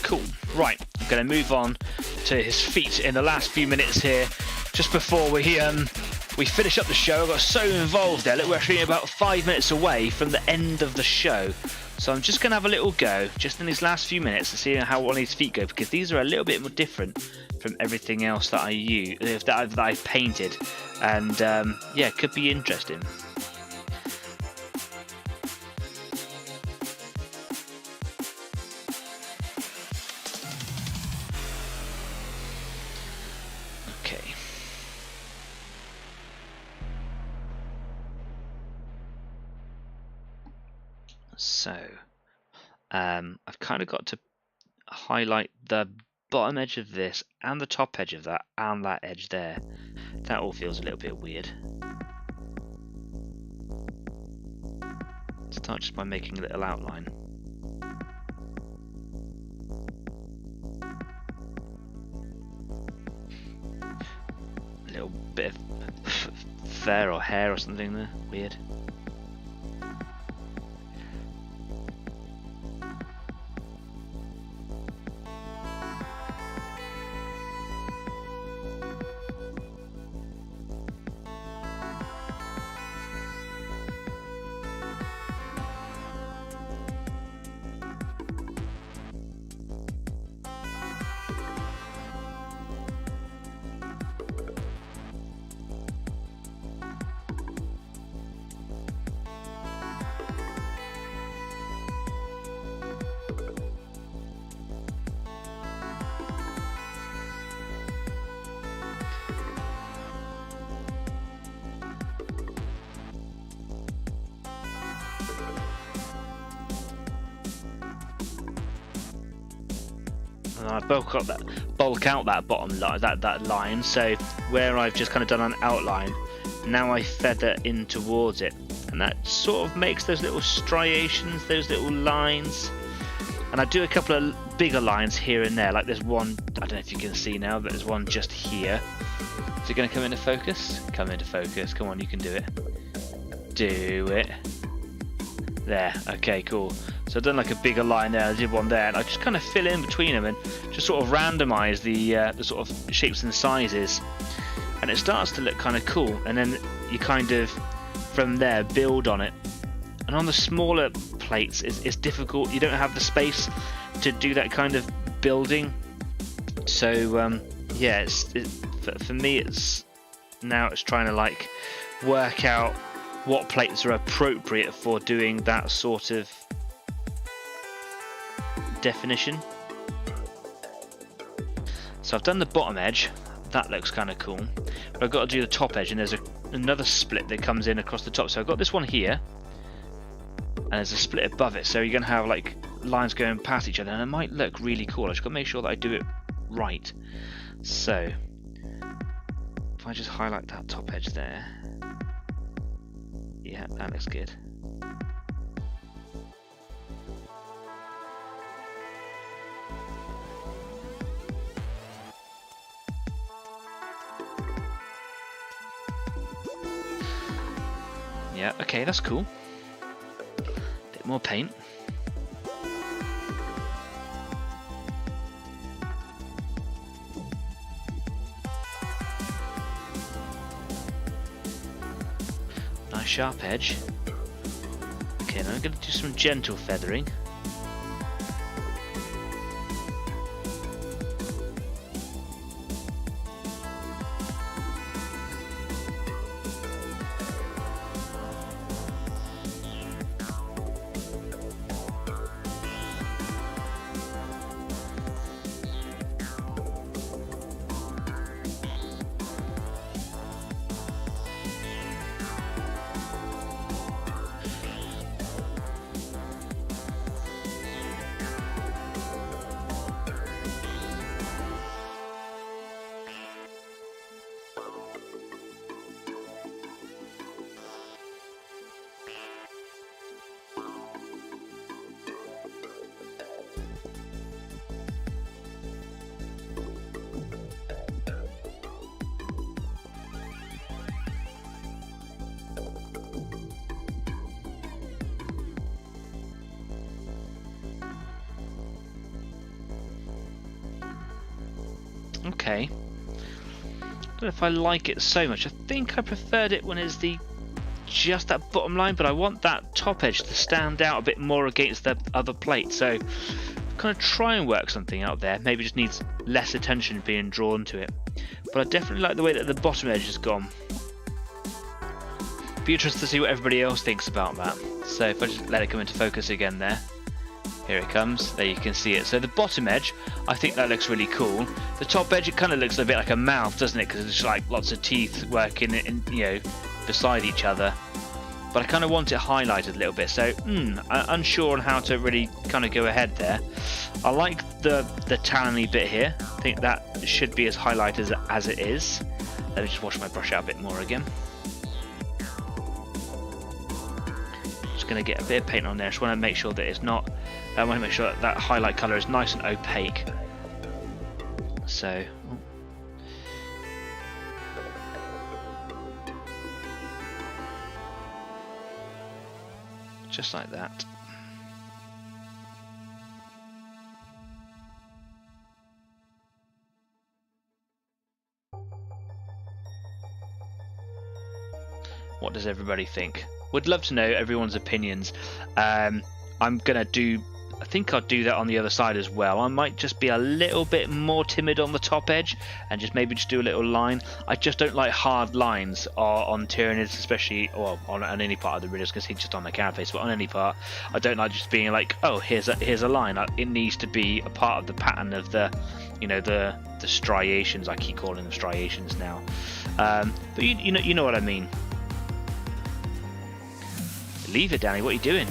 Cool. Right, I'm going to move on to his feet in the last few minutes here, just before we finish up the show. I got so involved there. Look, we're actually about 5 minutes away from the end of the show, so I'm just going to have a little go just in these last few minutes to see how one of these feet go, because these are a little bit more different from everything else that I use, that I've painted, and yeah, it could be interesting. So I've kind of got to highlight the bottom edge of this and the top edge of that and that edge there. That all feels a little bit weird. Start just by making a little outline. A little bit of fur or hair or something there. Weird. And I bulk out that bottom line, that line. So where I've just kind of done an outline, now I feather in towards it, and that sort of makes those little striations, those little lines. And I do a couple of bigger lines here and there, like there's one, I don't know if you can see now, but there's one just here. Is it going to come into focus? Come into focus. Come on, you can do it. Do it. There. Okay, cool. So I've done like a bigger line there, I did one there, and I just kind of fill in between them and just sort of randomise the sort of shapes and sizes, and it starts to look kind of cool. And then you kind of from there build on it. And on the smaller plates, it's difficult. You don't have the space to do that kind of building. So yeah, for me, it's trying to like work out what plates are appropriate for doing that sort of definition. So I've done the bottom edge, that looks kind of cool, but I've got to do the top edge, and there's another split that comes in across the top. So I've got this one here, and there's a split above it, so you're going to have like lines going past each other, and it might look really cool. I've just got to make sure that I do it right. So if I just highlight that top edge there, yeah, that looks good. Yeah, okay, that's cool. Bit more paint. nice sharp edge. Okay, now I'm going to do some gentle feathering. Okay. I don't know if I like it so much. I think I preferred it when it's just that bottom line, but I want that top edge to stand out a bit more against the other plate. So kind of try and work something out there. Maybe it just needs less attention being drawn to it. But I definitely like the way that the bottom edge has gone. Be interested to see what everybody else thinks about that. So if I just let it come into focus again there. Here it comes. There you can see it. So the bottom edge, I think that looks really cool. The top edge, it kind of looks a bit like a mouth, doesn't it? Because it's like lots of teeth working, beside each other. But I kind of want it highlighted a little bit. So I'm unsure on how to really kind of go ahead there. I like the talony bit here. I think that should be as highlighted as it is. Let me just wash my brush out a bit more again. Just going to get a bit of paint on there. Just want to make sure that it's not. I want to make sure that that highlight colour is nice and opaque. So. Just like that. What does everybody think? Would love to know everyone's opinions. I'm gonna do. I think I'll do that on the other side as well. I might just be a little bit more timid on the top edge and just maybe just do a little line. I just don't like hard lines on Tyranids, especially, or on any part of the riddles, because he's just on the carapace, but on any part, I don't like just being like, oh, here's a line. It needs to be a part of the pattern of the, the striations. I keep calling them striations now, but you know what I mean. Leave it, Danny. What are you doing?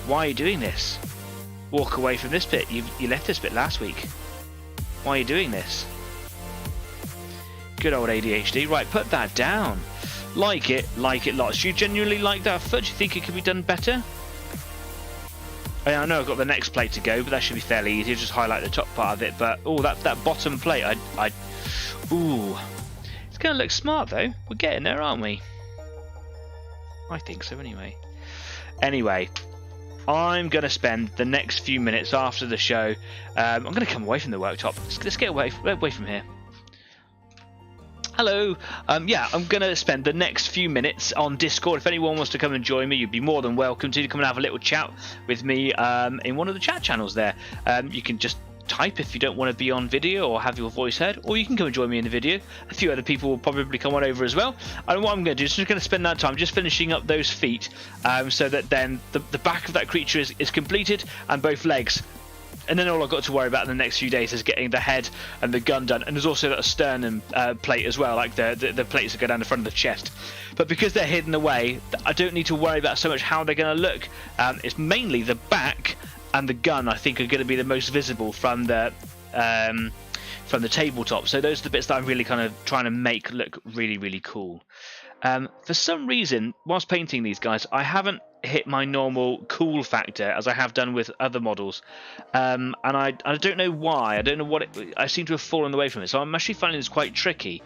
Why are you doing this? Walk away from this bit. You left this bit last week. Why are you doing this? Good old ADHD. Right, put that down. Like it lots. Do you genuinely like that foot? Do you think it could be done better? I know I've got the next plate to go, but that should be fairly easy. Just highlight the top part of it. But that bottom plate, ooh, it's gonna look smart though. We're getting there, aren't we? I think so, anyway. Anyway, I'm going to spend the next few minutes after the show. I'm going to come away from the worktop. Let's get away from here. Hello. Yeah, I'm going to spend the next few minutes on Discord. If anyone wants to come and join me, you'd be more than welcome to come and have a little chat with me in one of the chat channels there. You can just type if you don't want to be on video or have your voice heard, or you can come and join me in the video. A few other people will probably come on over as well. And what I'm going to do is just going to spend that time just finishing up those feet, so that then the back of that creature is completed, and both legs. And then all I've got to worry about in the next few days is getting the head and the gun done. And there's also that sternum plate as well, like the plates that go down the front of the chest. But because they're hidden away, I don't need to worry about so much how they're going to look. It's mainly the back and the gun, I think, are going to be the most visible from the tabletop. So those are the bits that I'm really kind of trying to make look really, really cool. For some reason, whilst painting these guys, I haven't hit my normal cool factor as I have done with other models, and I don't know why. I don't know what I seem to have fallen away from it. So I'm actually finding this quite tricky.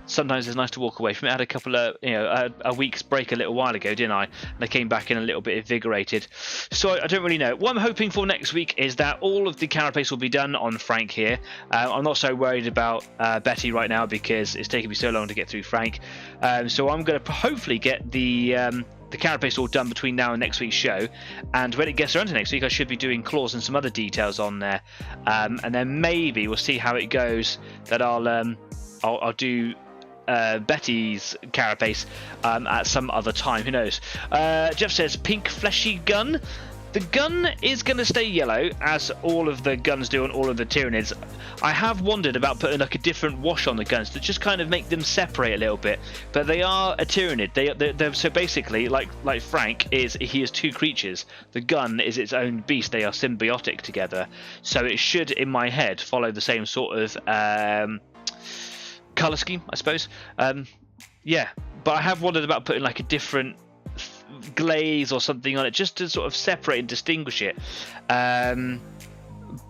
sometimes it's nice to walk away from it. I had a couple of, a week's break a little while ago, didn't I? And I came back in a little bit invigorated. So I don't really know. What I'm hoping for next week is that all of the carapace will be done on Frank here. I'm not so worried about Betty right now because it's taken me so long to get through Frank. So I'm going to hopefully get the carapace all done between now and next week's show, and when it gets around to next week I should be doing claws and some other details on there, and then maybe we'll see how it goes that I'll do Betty's carapace at some other time, who knows. Jeff says pink fleshy gun. The gun is going to stay yellow, as all of the guns do on all of the Tyranids. I have wondered about putting like a different wash on the guns to just kind of make them separate a little bit, but they are a Tyranid. They're so basically like Frank he is two creatures. The gun is its own beast. They are symbiotic together, so it should, in my head, follow the same sort of color scheme, I suppose. Yeah, but I have wondered about putting like a different glaze or something on it just to sort of separate and distinguish it.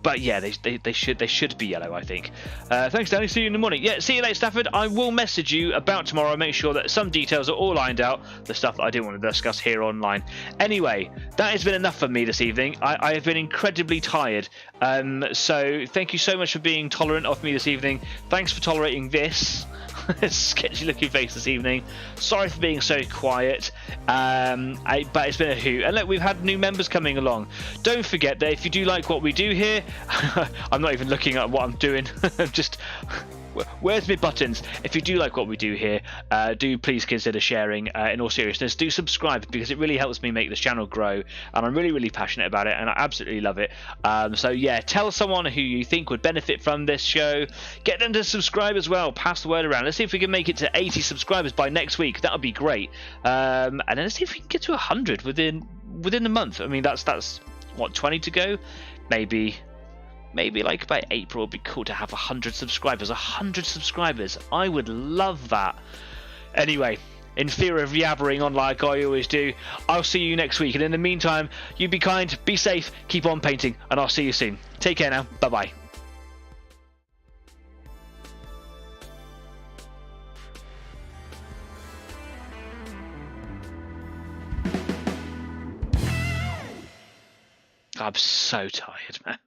But yeah, they should be yellow, I think. Thanks, Danny. See you in the morning. Yeah, see you later, Stafford. I will message you about tomorrow. Make sure that some details are all lined out. The stuff that I didn't want to discuss here online. Anyway, that has been enough for me this evening. I have been incredibly tired. So thank you so much for being tolerant of me this evening. Thanks for tolerating this sketchy looking face this evening. Sorry for being so quiet, but it's been a hoot. And look, we've had new members coming along. Don't forget that if you do like what we do here, I'm not even looking at what I'm doing. Just where's my buttons? If you do like what we do here, do please consider sharing. In all seriousness, do subscribe, because it really helps me make this channel grow, and I'm really passionate about it, and I absolutely love it. So yeah, tell someone who you think would benefit from this show. Get them to subscribe as well. Pass the word around. Let's see if we can make it to 80 subscribers by next week. That would be great. And then let's see if we can get to 100 within the month. I mean, that's what, 20 to go, maybe like by April. It'd be cool to have 100 subscribers. 100 subscribers. I would love that. Anyway, in fear of yabbering on like I always do, I'll see you next week. And in the meantime, you be kind, be safe, keep on painting, and I'll see you soon. Take care now. Bye-bye. I'm so tired, man.